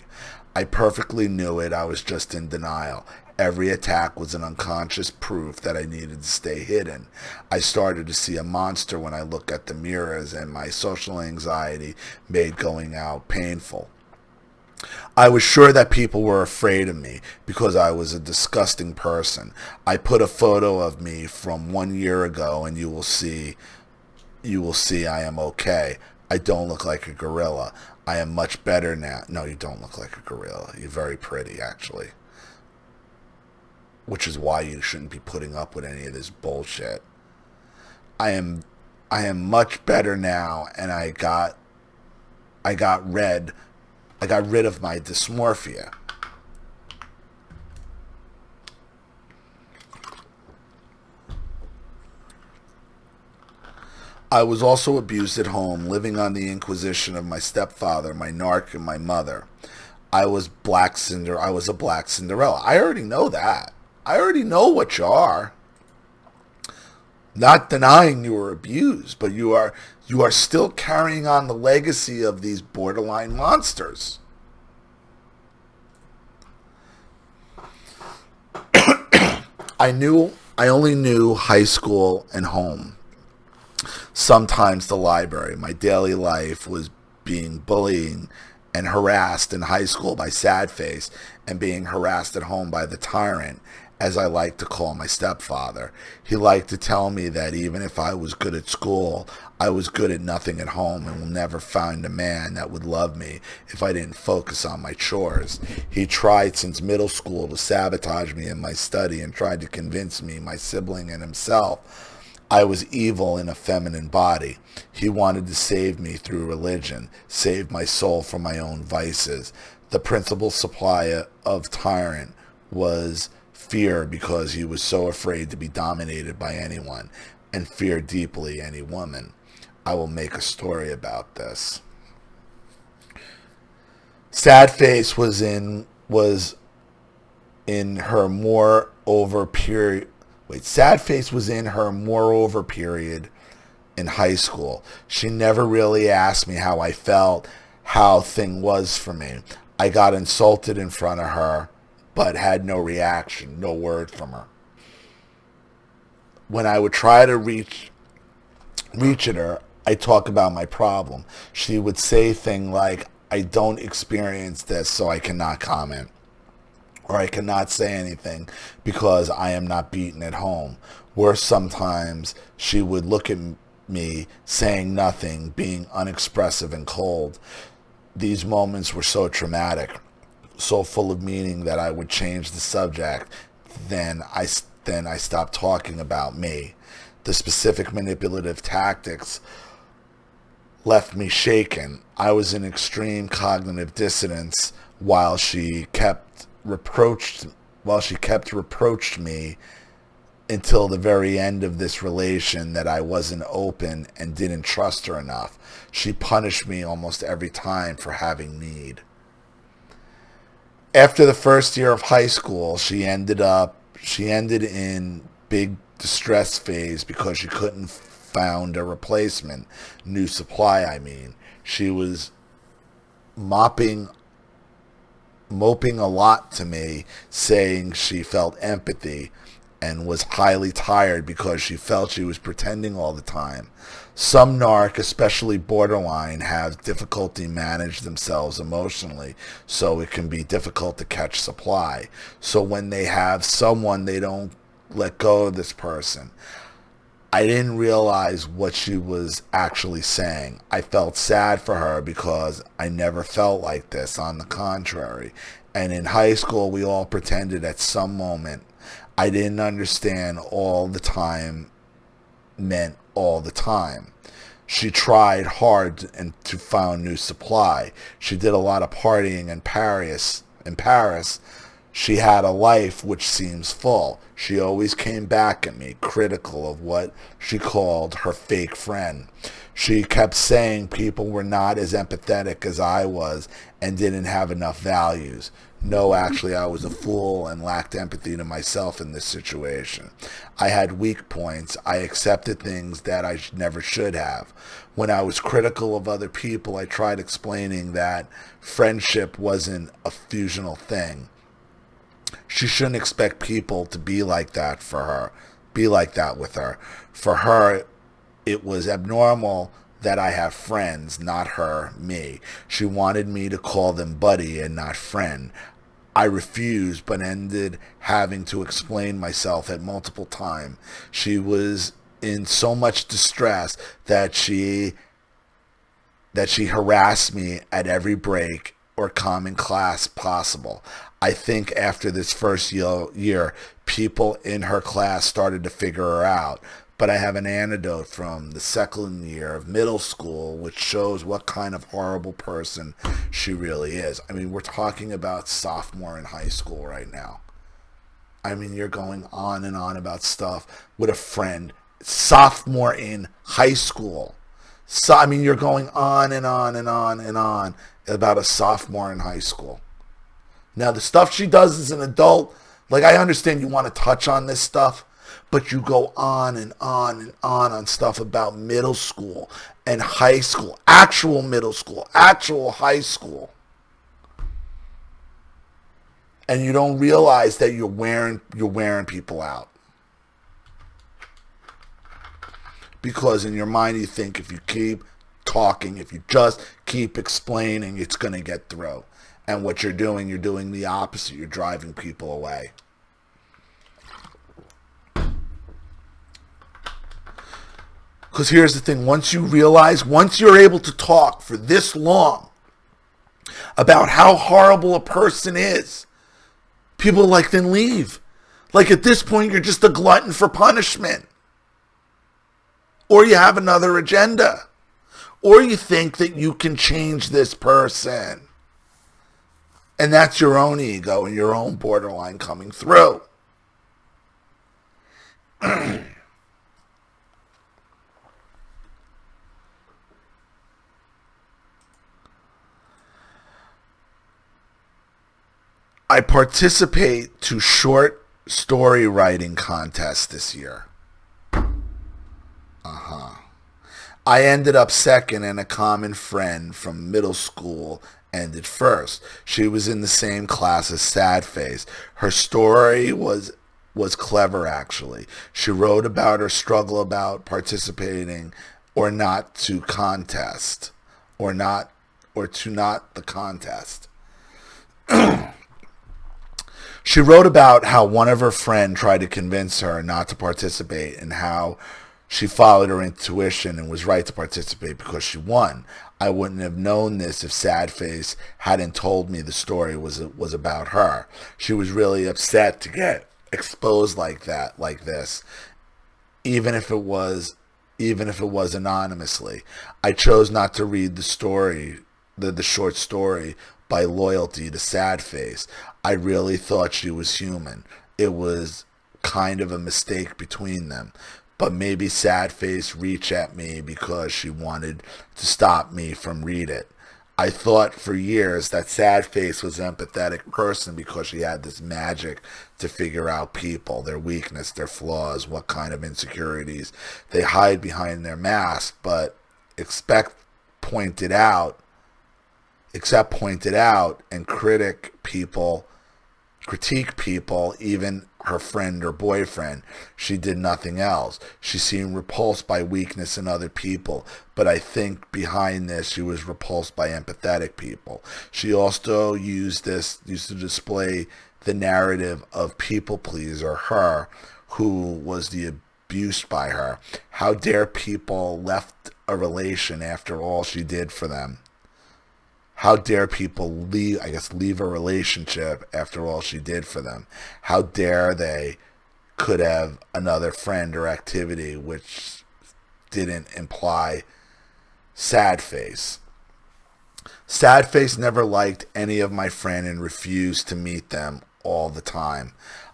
I perfectly knew it. I was just in denial. Every attack was an unconscious proof that I needed to stay hidden. I started to see a monster when I looked at the mirrors, and my social anxiety made going out painful. I was sure that people were afraid of me because I was a disgusting person. I put a photo of me from 1 year ago, and you will see I am okay. I don't look like a gorilla. I am much better now. No, you don't look like a gorilla. You're very pretty, actually. Which is why you shouldn't be putting up with any of this bullshit. I am much better now, and I got rid of my dysmorphia. I was also abused at home, living on the inquisition of my stepfather, my narc, and my mother. I was a black Cinderella. I already know that. I already know what you are. Not denying you were abused, but you are still carrying on the legacy of these borderline monsters. I only knew high school and home. Sometimes the library. My daily life was being bullied and harassed in high school by Sadface, and being harassed at home by the tyrant, as I like to call my stepfather. He liked to tell me that even if I was good at school, I was good at nothing at home, and will never find a man that would love me if I didn't focus on my chores. He tried since middle school to sabotage me in my study, and tried to convince me, my sibling, and himself I was evil in a feminine body. He wanted to save me through religion, save my soul from my own vices. The principal supply of tyrant was fear, because he was so afraid to be dominated by anyone, and feared deeply any woman. I will make a story about this. Sadface was in her moreover period. Sadface was in her moreover period in high school. She never really asked me how I felt, how thing was for me. I got insulted in front of her, but had no reaction, no word from her. When I would try to reach at her, I talk about my problem. She would say things like, I don't experience this, so I cannot comment. Or I cannot say anything because I am not beaten at home. Worse, sometimes she would look at me saying nothing, being unexpressive and cold. These moments were so traumatic, so full of meaning, that I would change the subject. Then I stopped talking about me. The specific manipulative tactics left me shaken. I was in extreme cognitive dissonance while she kept reproached me until the very end of this relation, that I wasn't open and didn't trust her enough. She punished me almost every time for having need. After the first year of high school, she ended in big distress phase because she couldn't found a replacement, new supply, I mean. She was moping a lot to me, saying she felt empathy and was highly tired because she felt she was pretending all the time. Some narc, especially borderline, have difficulty manage themselves emotionally, so it can be difficult to catch supply. So when they have someone, they don't let go of this person. I didn't realize what she was actually saying. I felt sad for her because I never felt like this, on the contrary. And in high school, we all pretended at some moment. I didn't understand all the time meant all the time. She tried hard and to find new supply. She did a lot of partying in Paris. She had a life which seems full. She always came back at me, critical of what she called her fake friend. She kept saying people were not as empathetic as I was and didn't have enough values. No, actually, I was a fool and lacked empathy to myself in this situation. I had weak points. I accepted things that I never should have. When I was critical of other people, I tried explaining that friendship wasn't a fusional thing. She shouldn't expect people to be like that with her. For her, it was abnormal that I have friends, not her, me. She wanted me to call them buddy and not friend. I refused, but ended having to explain myself at multiple times. She was in so much distress that she harassed me at every break or common class possible. I think after this first year, people in her class started to figure her out. But I have an anecdote from the second year of middle school, which shows what kind of horrible person she really is. I mean, we're talking about sophomore in high school right now. I mean, you're going on and on about stuff with a friend. Sophomore in high school. So, I mean, you're going on and on and on and on about a sophomore in high school. Now, the stuff she does as an adult, like, I understand you want to touch on this stuff, but you go on and on and on stuff about middle school and high school, actual middle school, actual high school. And you don't realize that you're wearing people out. Because in your mind you think if you keep talking, if you just keep explaining, it's going to get through. And what you're doing the opposite. You're driving people away. Because here's the thing. Once you're able to talk for this long about how horrible a person is, people like then leave. Like at this point, you're just a glutton for punishment. Or you have another agenda. Or you think that you can change this person. And that's your own ego and your own borderline coming through. I participate to short story writing contest this year. I ended up second and a common friend from middle school ended first. She was in the same class as Sad Face. Her story was clever actually. She wrote about her struggle about participating or not to contest or to not the contest. She wrote about how one of her friends tried to convince her not to participate and how she followed her intuition and was right to participate because she won. I wouldn't have known this if Sad Face hadn't told me the story was about her. She was really upset to get exposed like this, even if it was anonymously. I chose not to read the story, the short story, by loyalty to Sad Face. I really thought she was human. It was kind of a mistake between them. But maybe Sad Face reached at me because she wanted to stop me from reading it. I thought for years that Sad Face was an empathetic person because she had this magic to figure out people, their weakness, their flaws, what kind of insecurities they hide behind their mask. But except pointed out and critique people, even her friend or boyfriend. She did nothing else. She seemed repulsed by weakness in other people, but I think behind this she was repulsed by empathetic people. She also used to display the narrative of people pleaser, her who was the abused by her. How dare people left a relation after all she did for them? How dare people leave a relationship after all she did for them? How dare they could have another friend or activity which didn't imply Sad Face. Sad Face never liked any of my friends and refused to meet them all the time.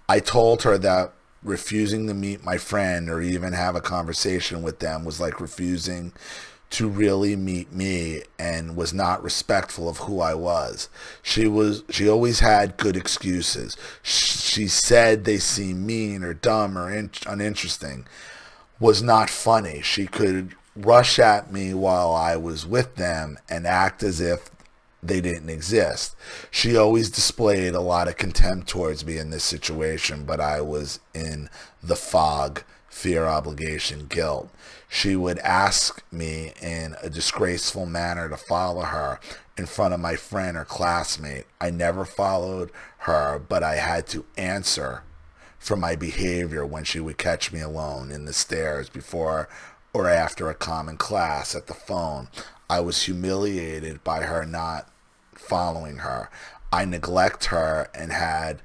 I told her that refusing to meet my friend or even have a conversation with them was like refusing to really meet me and was not respectful of who I was. She always had good excuses. She said they seemed mean or dumb or uninteresting. Was not funny. She could rush at me while I was with them and act as if they didn't exist. She always displayed a lot of contempt towards me in this situation, but I was in the fog fear, obligation, guilt. She would ask me in a disgraceful manner to follow her in front of my friend or classmate. I never followed her, but I had to answer for my behavior when she would catch me alone in the stairs before or after a common class, at the phone. I was humiliated by her not following her. I neglect her and had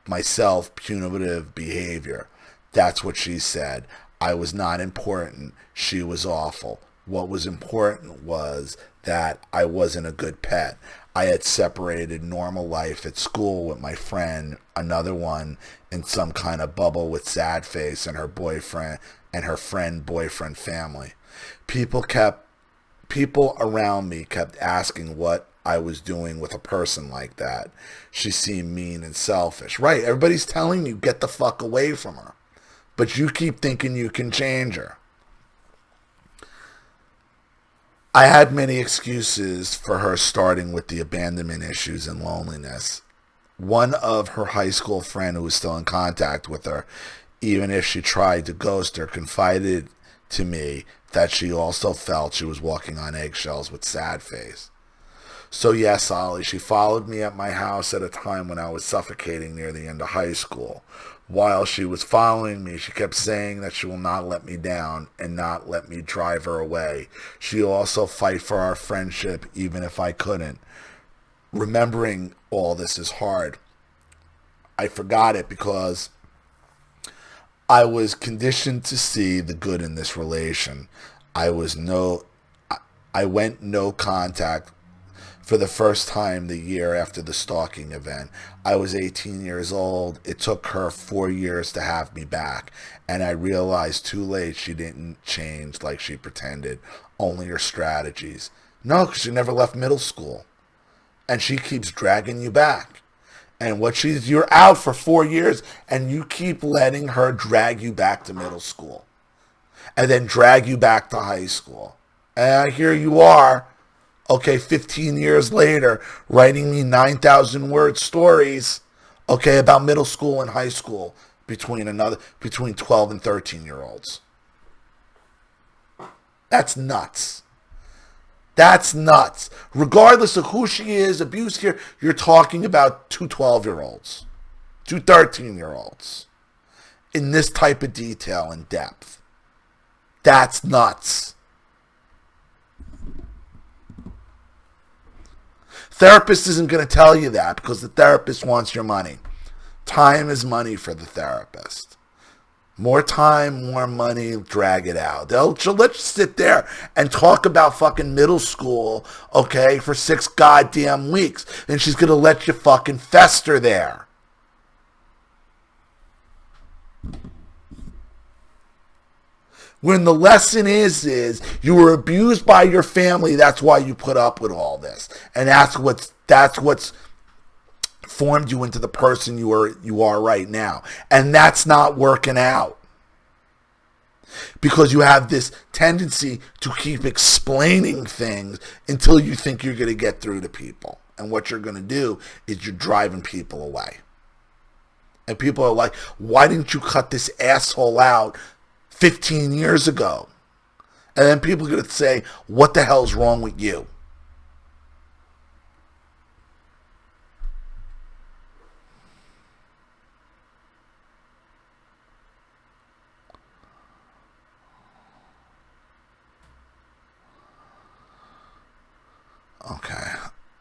myself punitive behavior. That's what she said. I was not important. She was awful. What was important was that I wasn't a good pet. I had separated normal life at school with my friend, another one in some kind of bubble with sad face, and her boyfriend and her friend boyfriend family. People around me kept asking what I was doing with a person like that. She seemed mean and selfish. Right, everybody's telling you get the fuck away from her. But you keep thinking you can change her. I had many excuses for her, starting with the abandonment issues and loneliness. One of her high school friend who was still in contact with her, even if she tried to ghost her, confided to me that she also felt she was walking on eggshells with sad face. So yes, Ollie, she followed me at my house at a time when I was suffocating near the end of high school. While she was following me, she kept saying that she will not let me down and not let me drive her away. She'll also fight for our friendship even if I couldn't. Remembering all this is hard. I forgot it because I was conditioned to see the good in this relation. I went no contact for the first time the year after the stalking event. I was 18 years old. It took her 4 years to have me back. And I realized too late she didn't change like she pretended. Only her strategies. No, because she never left middle school. And she keeps dragging you back. And you're out for 4 years and you keep letting her drag you back to middle school. And then drag you back to high school. And here you are, okay, 15 years later, writing me 9,000 word stories, okay, about middle school and high school between 12 and 13-year-olds. That's nuts. That's nuts. Regardless of who she is, abuse here, you're talking about two 12-year-olds, two 13-year-olds in this type of detail and depth. That's nuts. Therapist isn't going to tell you that because the therapist wants your money. Time is money for the therapist. More time, more money, drag it out. She'll let you sit there and talk about fucking middle school, okay, for 6 goddamn weeks. And she's going to let you fucking fester there. When the lesson is you were abused by your family, that's why you put up with all this. And that's what's formed you into the person you are right now. And that's not working out. Because you have this tendency to keep explaining things until you think you're going to get through to people. And what you're going to do is you're driving people away. And people are like, why didn't you cut this asshole out 15 years ago? And then people are going to say, what the hell's wrong with you? Okay.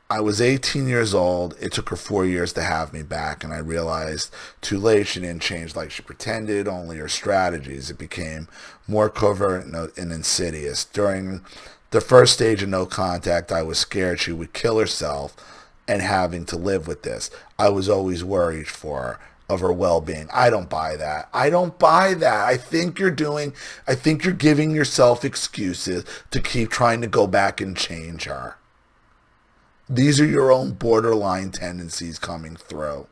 I was 18 years old. It took her 4 years to have me back, and I realized too late she didn't change like she pretended, only her strategies. It became more covert and insidious. During the first stage of no contact, I was scared she would kill herself and having to live with this. I was always worried for her, of her well-being. I don't buy that. I think you're giving yourself excuses to keep trying to go back and change her. These are your own borderline tendencies coming through.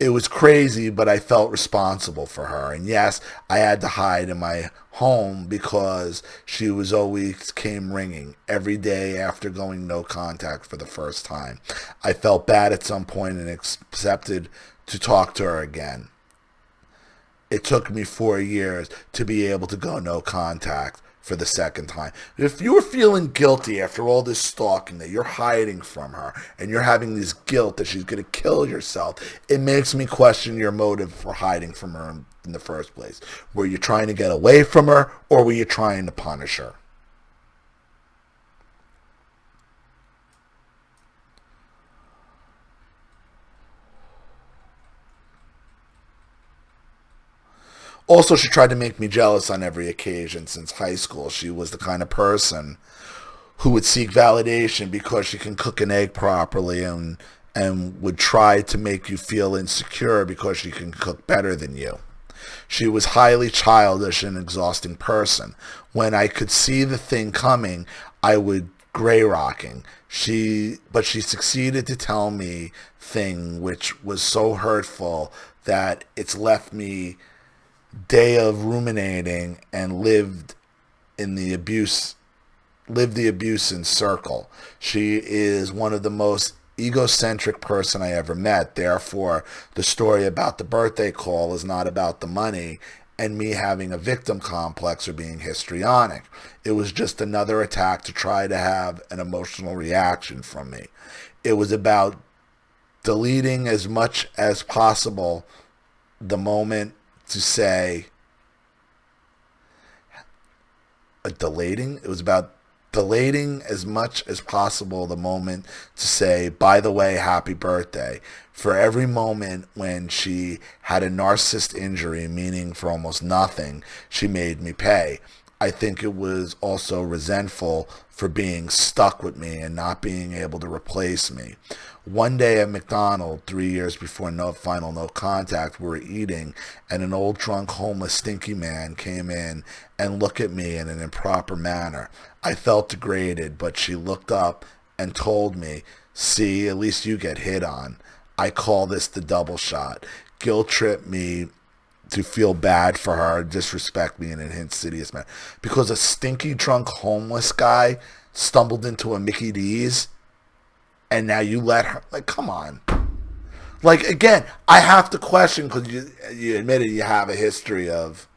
It was crazy, but I felt responsible for her. And yes, I had to hide in my home because she was always came ringing every day after going no contact for the first time. I felt bad at some point and accepted to talk to her again. it took me 4 years to be able to go no contact for the second time. If you were feeling guilty after all this stalking that you're hiding from her and you're having this guilt that she's going to kill yourself, it makes me question your motive for hiding from her in the first place. Were you trying to get away from her, or were you trying to punish her? Also, she tried to make me jealous on every occasion since high school. She was the kind of person who would seek validation because she can cook an egg properly, and would try to make you feel insecure because she can cook better than you. She was highly childish and exhausting person. When I could see the thing coming, I would gray rocking. But she succeeded to tell me thing which was so hurtful that it's left me day of ruminating and lived the abuse in circle. She is one of the most egocentric person I ever met. Therefore, the story about the birthday call is not about the money and me having a victim complex or being histrionic. It was just another attack to try to have an emotional reaction from me. It was about deleting as much as possible the moment to say, it was about deleting as much as possible the moment to say, by the way, happy birthday. For every moment when she had a narcissist injury, meaning for almost nothing, she made me pay. I think it was also resentful for being stuck with me and not being able to replace me. One day at McDonald's, 3 years before final no contact, we were eating, and an old drunk, homeless, stinky man came in and looked at me in an improper manner. I felt degraded, but she looked up and told me, see, at least you get hit on. I call this the double shot. Guilt tripped me to feel bad for her, disrespect me in an insidious manner. Because a stinky, drunk, homeless guy stumbled into a Mickey D's, and now you let her, like, come on. Like, again, I have to question, because you admitted you have a history of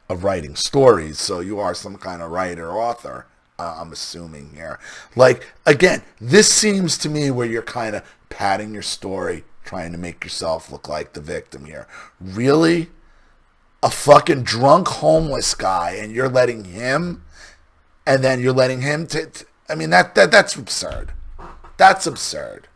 writing stories, so you are some kind of writer, author, I'm assuming here. Like, again, this seems to me where you're kind of padding your story, trying to make yourself look like the victim here. Really? A fucking drunk homeless guy, and you're letting him, and then you're letting him I mean, that's absurd. That's absurd.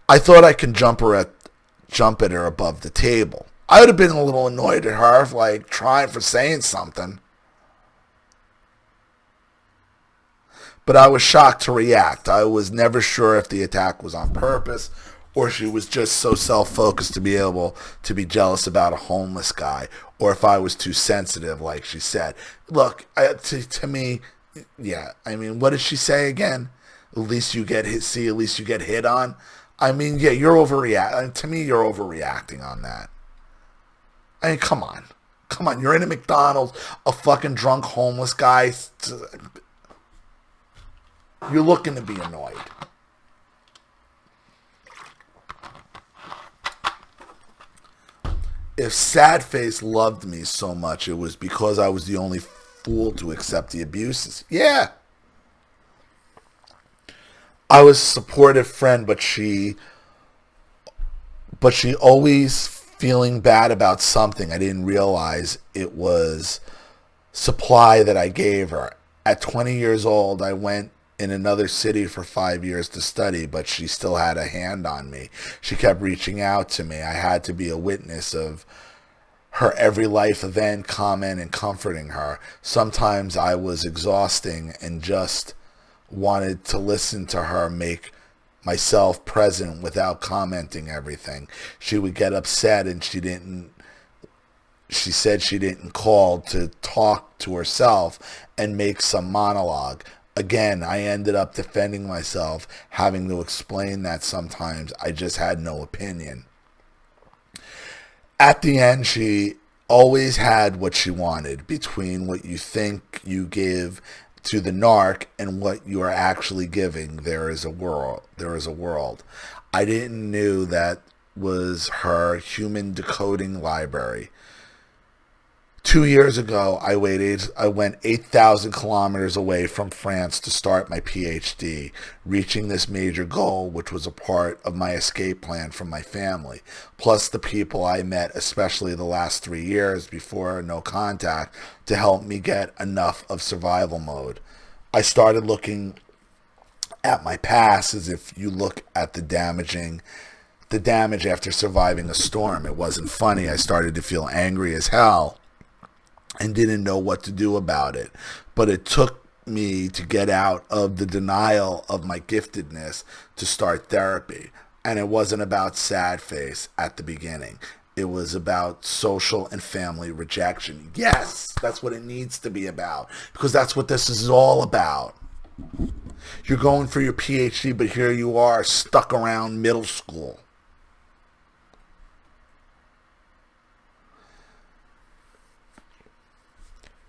I thought I could jump at her above the table. I would have been a little annoyed at her for, like, trying for saying something. But I was shocked to react. I was never sure if the attack was on purpose or she was just so self-focused to be able to be jealous about a homeless guy, or if I was too sensitive, like she said. Look, to me, yeah, I mean, what did she say again? At least you get hit, see, at least you get hit on. I mean, yeah, you're overreacting. To me, you're overreacting on that. I mean, come on. Come on, you're in a McDonald's, a fucking drunk homeless guy. You're looking to be annoyed. If Sadface loved me so much, it was because I was the only fool to accept the abuses. Yeah. I was a supportive friend, but she always feeling bad about something. I didn't realize it was supply that I gave her. At 20 years old, I went in another city for 5 years to study, but she still had a hand on me. She kept reaching out to me. I had to be a witness of her every life event, comment, and comforting her. Sometimes I was exhausting and just wanted to listen to her make myself present without commenting everything. She would get upset and she said she didn't call to talk to herself and make some monologue. Again, I ended up defending myself, having to explain that sometimes I just had no opinion. At the end, she always had what she wanted. Between what you think you give to the narc and what you are actually giving, there is a world. There is a world. I didn't knew that was her human decoding library. 2 years ago, I went 8,000 kilometers away from France to start my PhD, reaching this major goal, which was a part of my escape plan from my family, plus the people I met, especially the last 3 years before no contact, to help me get enough of survival mode. I started looking at my past as if you look at the damage after surviving a storm. It wasn't funny. I started to feel angry as hell and didn't know what to do about it. But it took me to get out of the denial of my giftedness to start therapy. And it wasn't about sad face at the beginning. It was about social and family rejection. Yes, that's what it needs to be about, because that's what this is all about. You're going for your PhD, but here you are stuck around middle school.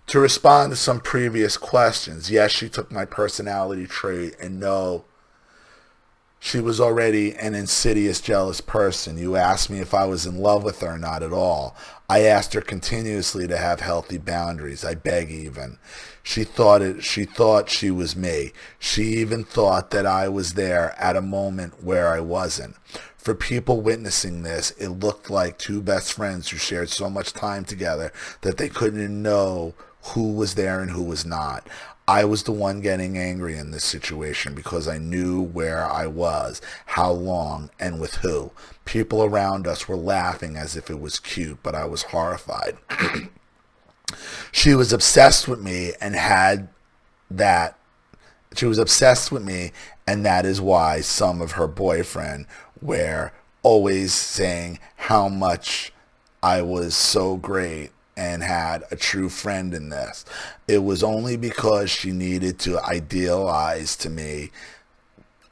To respond to some previous questions, yes, she took my personality trait, and no, she was already an insidious, jealous person. You asked me if I was in love with her. Not at all. I asked her continuously to have healthy boundaries. I beg even. She thought she was me. She even thought that I was there at a moment where I wasn't. For people witnessing this, it looked like two best friends who shared so much time together that they couldn't know who was there and who was not. I was the one getting angry in this situation because I knew where I was, how long, and with who. People around us were laughing as if it was cute, but I was horrified. She was obsessed with me and that is why some of her boyfriend were always saying how much I was so great and had a true friend in this. It was only because she needed to idealize to me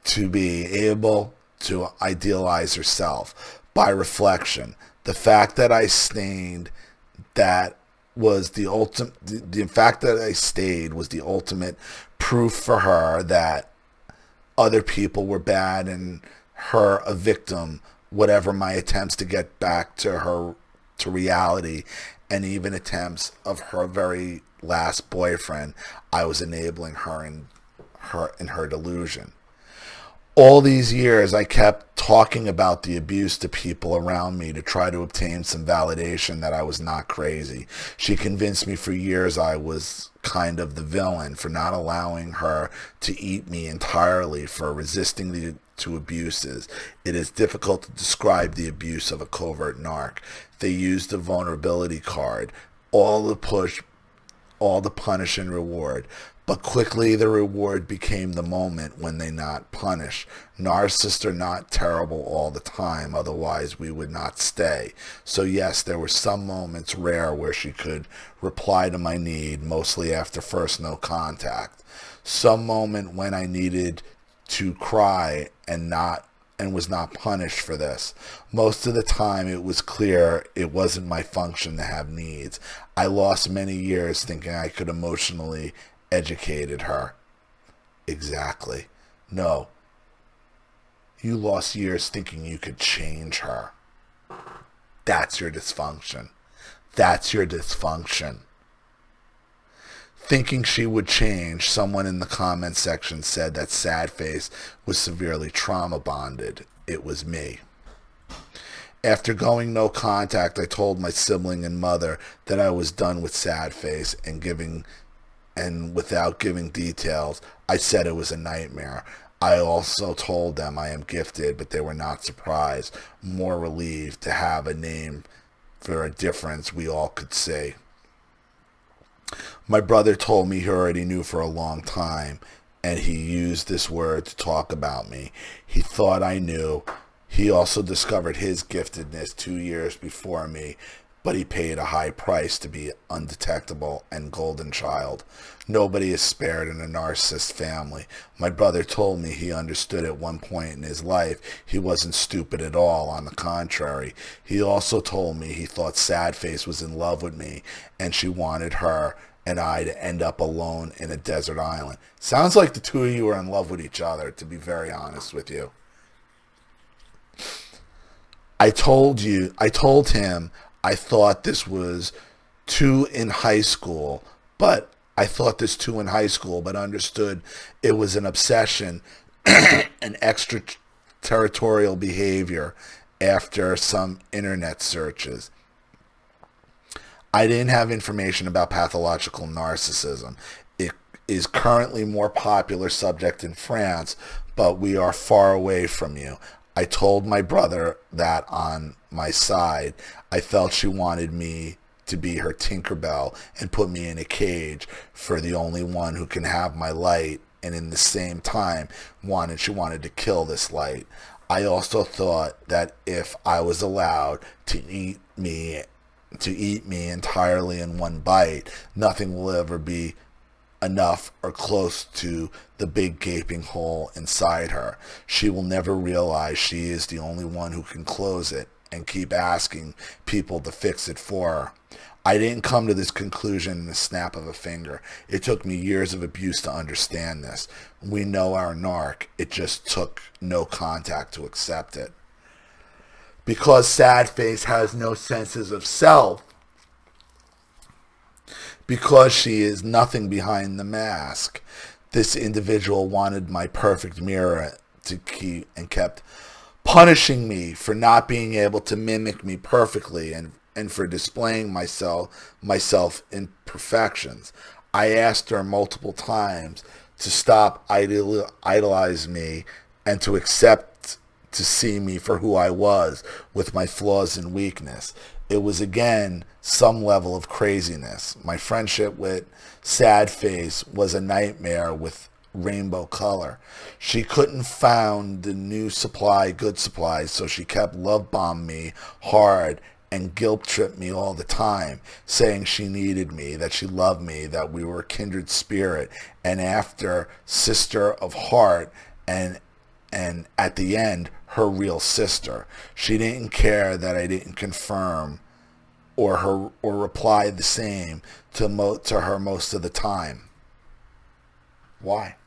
to be able to idealize herself by reflection. The fact that I stayed, was the ultimate proof for her that other people were bad and her a victim, whatever my attempts to get back to her, to reality, and even attempts of her very last boyfriend. I was enabling her in her delusion. All these years, I kept talking about the abuse to people around me to try to obtain some validation that I was not crazy. She convinced me for years I was kind of the villain for not allowing her to eat me entirely, for resisting to abuses. It is difficult to describe the abuse of a covert narc. They used the vulnerability card, all the push, all the punish and reward. But quickly the reward became the moment when they not punish. Narcissists are not terrible all the time, otherwise we would not stay. So yes, there were some moments, rare, where she could reply to my need, mostly after first no contact. Some moment when I needed to cry and was not punished for this. Most of the time it was clear it wasn't my function to have needs. I lost many years thinking I could emotionally educated her. Exactly. No. You lost years thinking you could change her. That's your dysfunction. That's your dysfunction. Thinking she would change, someone in the comment section said that Sad Face was severely trauma bonded. It was me. After going no contact, I told my sibling and mother that I was done with Sad Face, and without giving details, I said it was a nightmare. I also told them I am gifted, but they were not surprised, more relieved to have a name for a difference we all could see. My brother told me he already knew for a long time, and he used this word to talk about me. He thought I knew. He also discovered his giftedness 2 years before me, but he paid a high price to be undetectable and golden child. Nobody is spared in a narcissist family. My brother told me he understood at one point in his life he wasn't stupid at all. On the contrary, he also told me he thought Sad Face was in love with me and she wanted her and I to end up alone in a desert island. Sounds like the two of you are in love with each other, to be very honest with you. I told him I thought this was two in high school, but understood it was an obsession, an extraterritorial behavior after some internet searches. I didn't have information about pathological narcissism. It is currently more popular subject in France, but we are far away from you. I told my brother that on my side, I felt she wanted me to be her Tinkerbell and put me in a cage for the only one who can have my light, and in the same time she wanted to kill this light. I also thought that if I was allowed to eat me entirely in one bite, nothing will ever be enough or close to the big gaping hole inside her. She will never realize she is the only one who can close it and keep asking people to fix it for her. I didn't come to this conclusion in the snap of a finger. It took me years of abuse to understand this. We know our narc. It just took no contact to accept it. Because sad face has no senses of self, because she is nothing behind the mask, this individual wanted my perfect mirror to keep, and kept punishing me for not being able to mimic me perfectly, and for displaying myself imperfections. I asked her multiple times to stop idolizing me and to accept to see me for who I was, with my flaws and weakness. It was again some level of craziness. My friendship with Sad Face was a nightmare with rainbow color. She couldn't find the new good supplies, so she kept love bombing me hard and guilt tripped me all the time, saying she needed me, that she loved me, that we were a kindred spirit, and after sister of heart, and at the end, her real sister. She didn't care that I didn't confirm or reply the same to her most of the time. Why?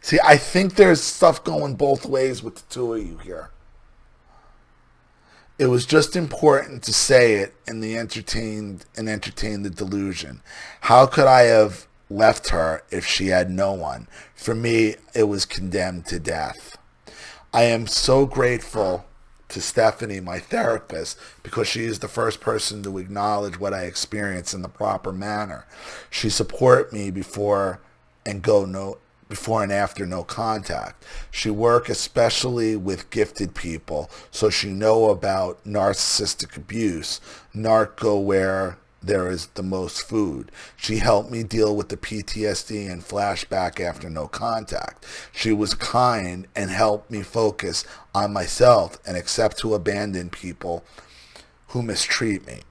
See, I think there's stuff going both ways with the two of you here. It was just important to say it and entertain the delusion. How could I have left her if she had no one? For me, it was condemned to death. I am so grateful to Stephanie, my therapist, because she is the first person to acknowledge what I experienced in the proper manner. She supported me before and after no contact. She worked especially with gifted people, so she know about narcissistic abuse. Narc go where there is the most food. She helped me deal with the PTSD and flashback after no contact. She was kind and helped me focus on myself and accept to abandon people who mistreat me.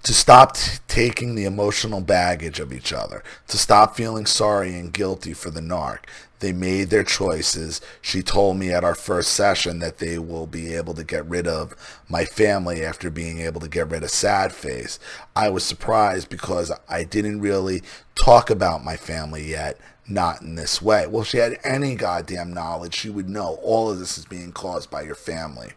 To stop taking the emotional baggage of each other, to stop feeling sorry and guilty for the narc. They made their choices. She told me at our first session that they will be able to get rid of my family after being able to get rid of Sad Face. I was surprised because I didn't really talk about my family yet, not in this way. Well, if she had any goddamn knowledge, she would know all of this is being caused by your family.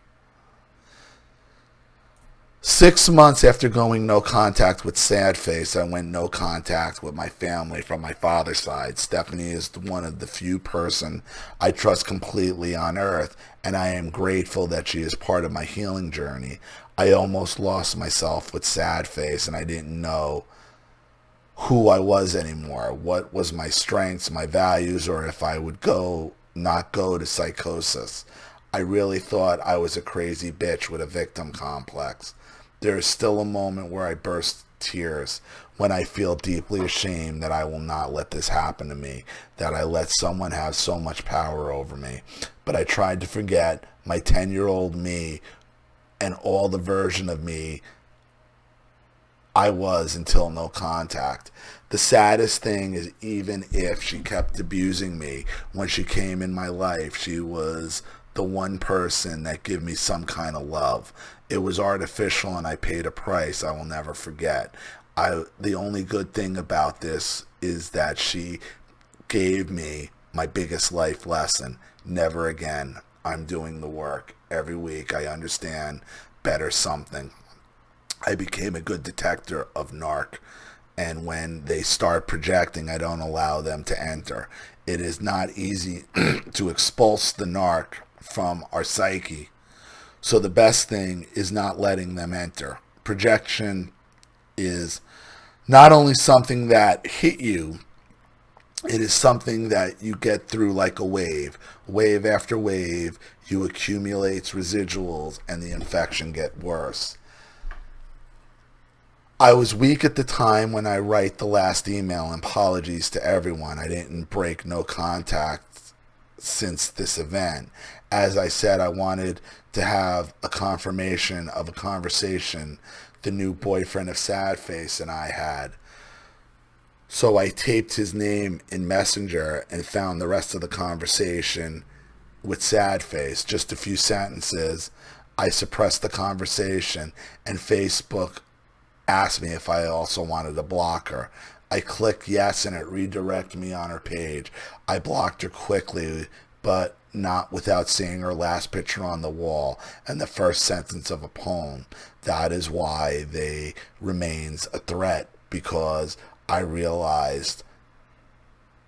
6 months after going no contact with Sad Face, I went no contact with my family from my father's side. Stephanie is one of the few person I trust completely on earth, and I am grateful that she is part of my healing journey. I almost lost myself with Sad Face, and I didn't know who I was anymore, what was my strengths, my values, or if I would not go to psychosis. I really thought I was a crazy bitch with a victim complex. There is still a moment where I burst tears when I feel deeply ashamed that I will not let this happen to me, that I let someone have so much power over me. But I tried to forget my 10-year-old me and all the version of me I was until no contact. The saddest thing is, even if she kept abusing me when she came in my life, she was the one person that gave me some kind of love. It was artificial and I paid a price I will never forget. The only good thing about this is that she gave me my biggest life lesson. Never again. I'm doing the work. Every week I understand better something. I became a good detector of narc. And when they start projecting, I don't allow them to enter. It is not easy to expulse the narc from our psyche. So the best thing is not letting them enter. Projection is not only something that hit you, it is something that you get through like a wave. Wave after wave, you accumulate residuals and the infection get worse. I was weak at the time when I write the last email, and apologies to everyone. I didn't break no contact since this event. As I said, I wanted to have a confirmation of a conversation the new boyfriend of Sad Face and I had. So I taped his name in Messenger and found the rest of the conversation with Sad Face. Just a few sentences. I suppressed the conversation and Facebook asked me if I also wanted to block her. I clicked yes and it redirected me on her page. I blocked her quickly, but not without seeing her last picture on the wall and the first sentence of a poem. That is why they remains a threat, because I realized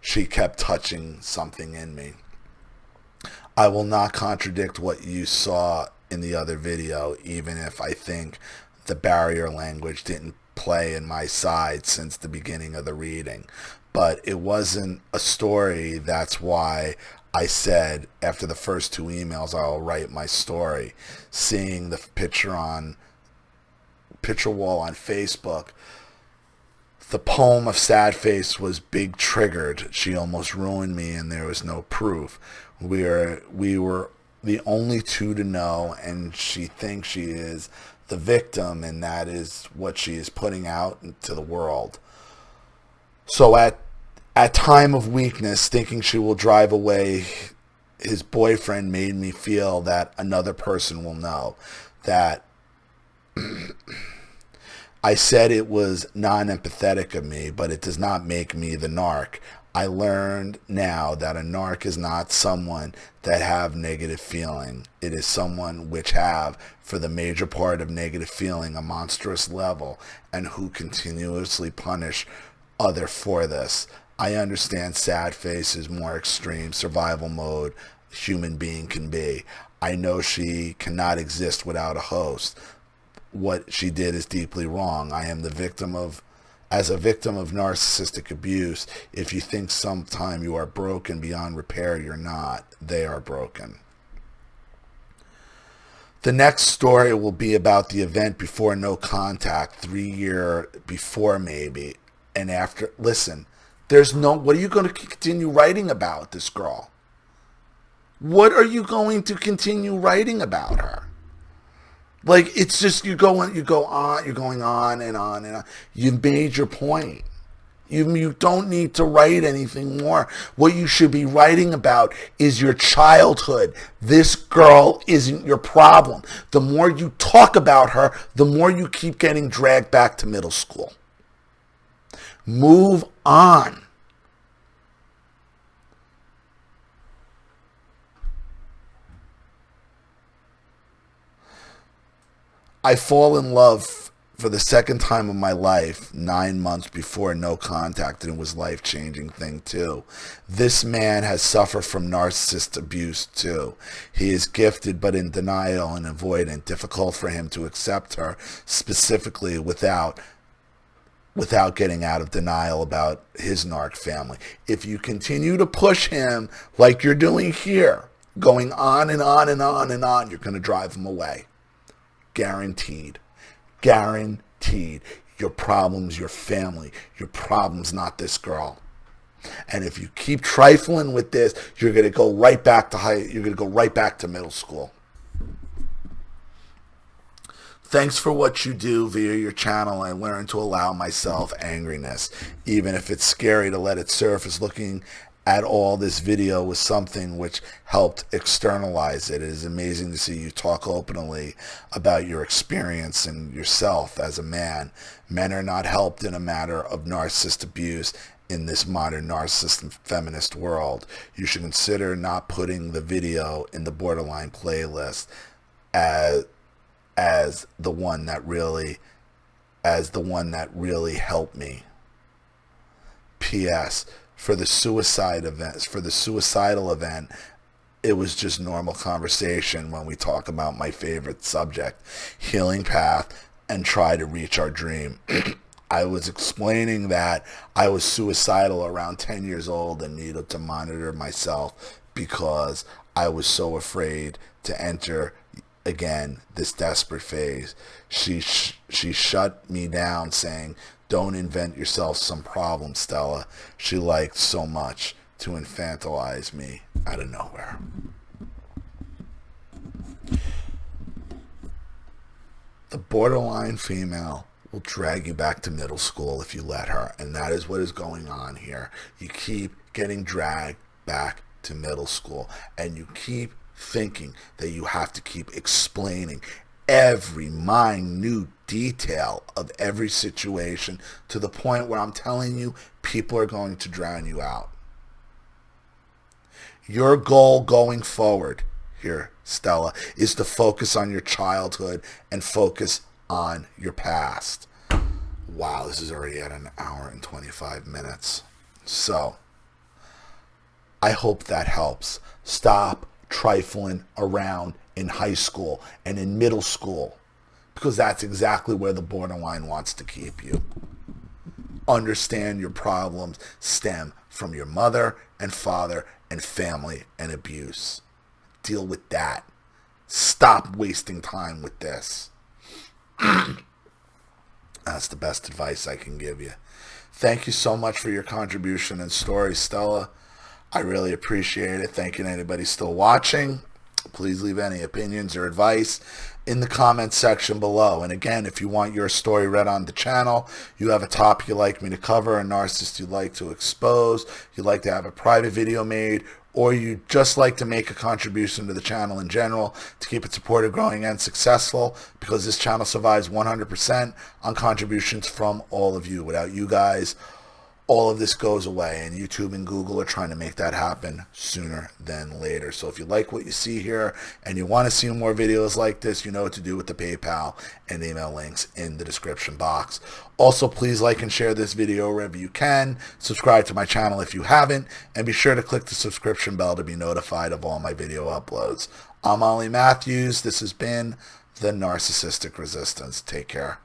she kept touching something in me. I will not contradict what you saw in the other video, even if I think the barrier language didn't play in my side since the beginning of the reading. But it wasn't a story. That's why I said after the first two emails, I'll write my story. Seeing the picture wall on Facebook, the poem of Sad Face was big triggered. She almost ruined me and there was no proof. We were the only two to know, and she thinks she is the victim, and that is what she is putting out into the world. So at time of weakness, thinking she will drive away his boyfriend made me feel that another person will know. That I said it was non-empathetic of me, but it does not make me the narc. I learned now that a narc is not someone that have negative feeling. It is someone which have, for the major part of negative feeling, a monstrous level, and who continuously punish other for this. I understand Sad Face is more extreme survival mode human being can be. I know she cannot exist without a host. What she did is deeply wrong. I am the victim of, as a victim of narcissistic abuse, if you think sometime you are broken beyond repair, you're not. They are broken. The next story will be about the event before no contact, 3 years before maybe, and after. Listen, what are you going to continue writing about this girl? What are you going to continue writing about her? Like, it's just, you're going on and on and on. You've made your point. You don't need to write anything more. What you should be writing about is your childhood. This girl isn't your problem. The more you talk about her, the more you keep getting dragged back to middle school. Move on. I fall in love for the second time of my life 9 months before no contact, and it was a life-changing thing too. This man has suffered from narcissist abuse too. He is gifted but in denial and avoidant. Difficult for him to accept her specifically without getting out of denial about his narc family. If you continue to push him like you're doing here, going on and on and on and on, you're going to drive him away. Guaranteed. Guaranteed. Your problem's your family. Your problem's not this girl. And if you keep trifling with this, you're going to go right back to middle school. Thanks for what you do via your channel. I learned to allow myself angriness, even if it's scary to let it surface. Looking at all, this video was something which helped externalize it. It is amazing to see you talk openly about your experience and yourself as a man. Men are not helped in a matter of narcissist abuse in this modern narcissist and feminist world. You should consider not putting the video in the borderline playlist as the one that really helped me. P.S. For the suicidal event, it was just normal conversation when we talk about my favorite subject, healing path, and try to reach our dream. I was explaining that I was suicidal around 10 years old and needed to monitor myself because I was so afraid to enter again this desperate phase. She shut me down, saying, "Don't invent yourself some problem, Stella." She liked so much to infantilize me out of nowhere. The borderline female will drag you back to middle school if you let her, and that is what is going on here. You keep getting dragged back to middle school, and you keep thinking that you have to keep explaining every minute detail of every situation to the point where I'm telling you people are going to drown you out. Your goal going forward here, Stella, is to focus on your childhood and focus on your past. Wow, this is already at an hour and 25 minutes. So, I hope that helps. Stop trifling around in high school and in middle school, because that's exactly where the borderline wants to keep you. Understand your problems stem from your mother and father and family and abuse. Deal with that. Stop wasting time with this. That's the best advice I can give you. Thank you so much for your contribution and story, Stella. I really appreciate it. Thank you to anybody still watching. Please leave any opinions or advice in the comments section below. And again, if you want your story read on the channel, you have a topic you'd like me to cover, a narcissist you'd like to expose, you'd like to have a private video made, or you just like to make a contribution to the channel in general to keep it supported, growing, and successful, because this channel survives 100% on contributions from all of you. Without you guys, all of this goes away, and YouTube and Google are trying to make that happen sooner than later. So if you like what you see here and you want to see more videos like this, you know what to do with the PayPal and email links in the description box. Also, please like and share this video wherever you can. Subscribe to my channel if you haven't, and be sure to click the subscription bell to be notified of all my video uploads. I'm Ollie Matthews. This has been The Narcissistic Resistance. Take care.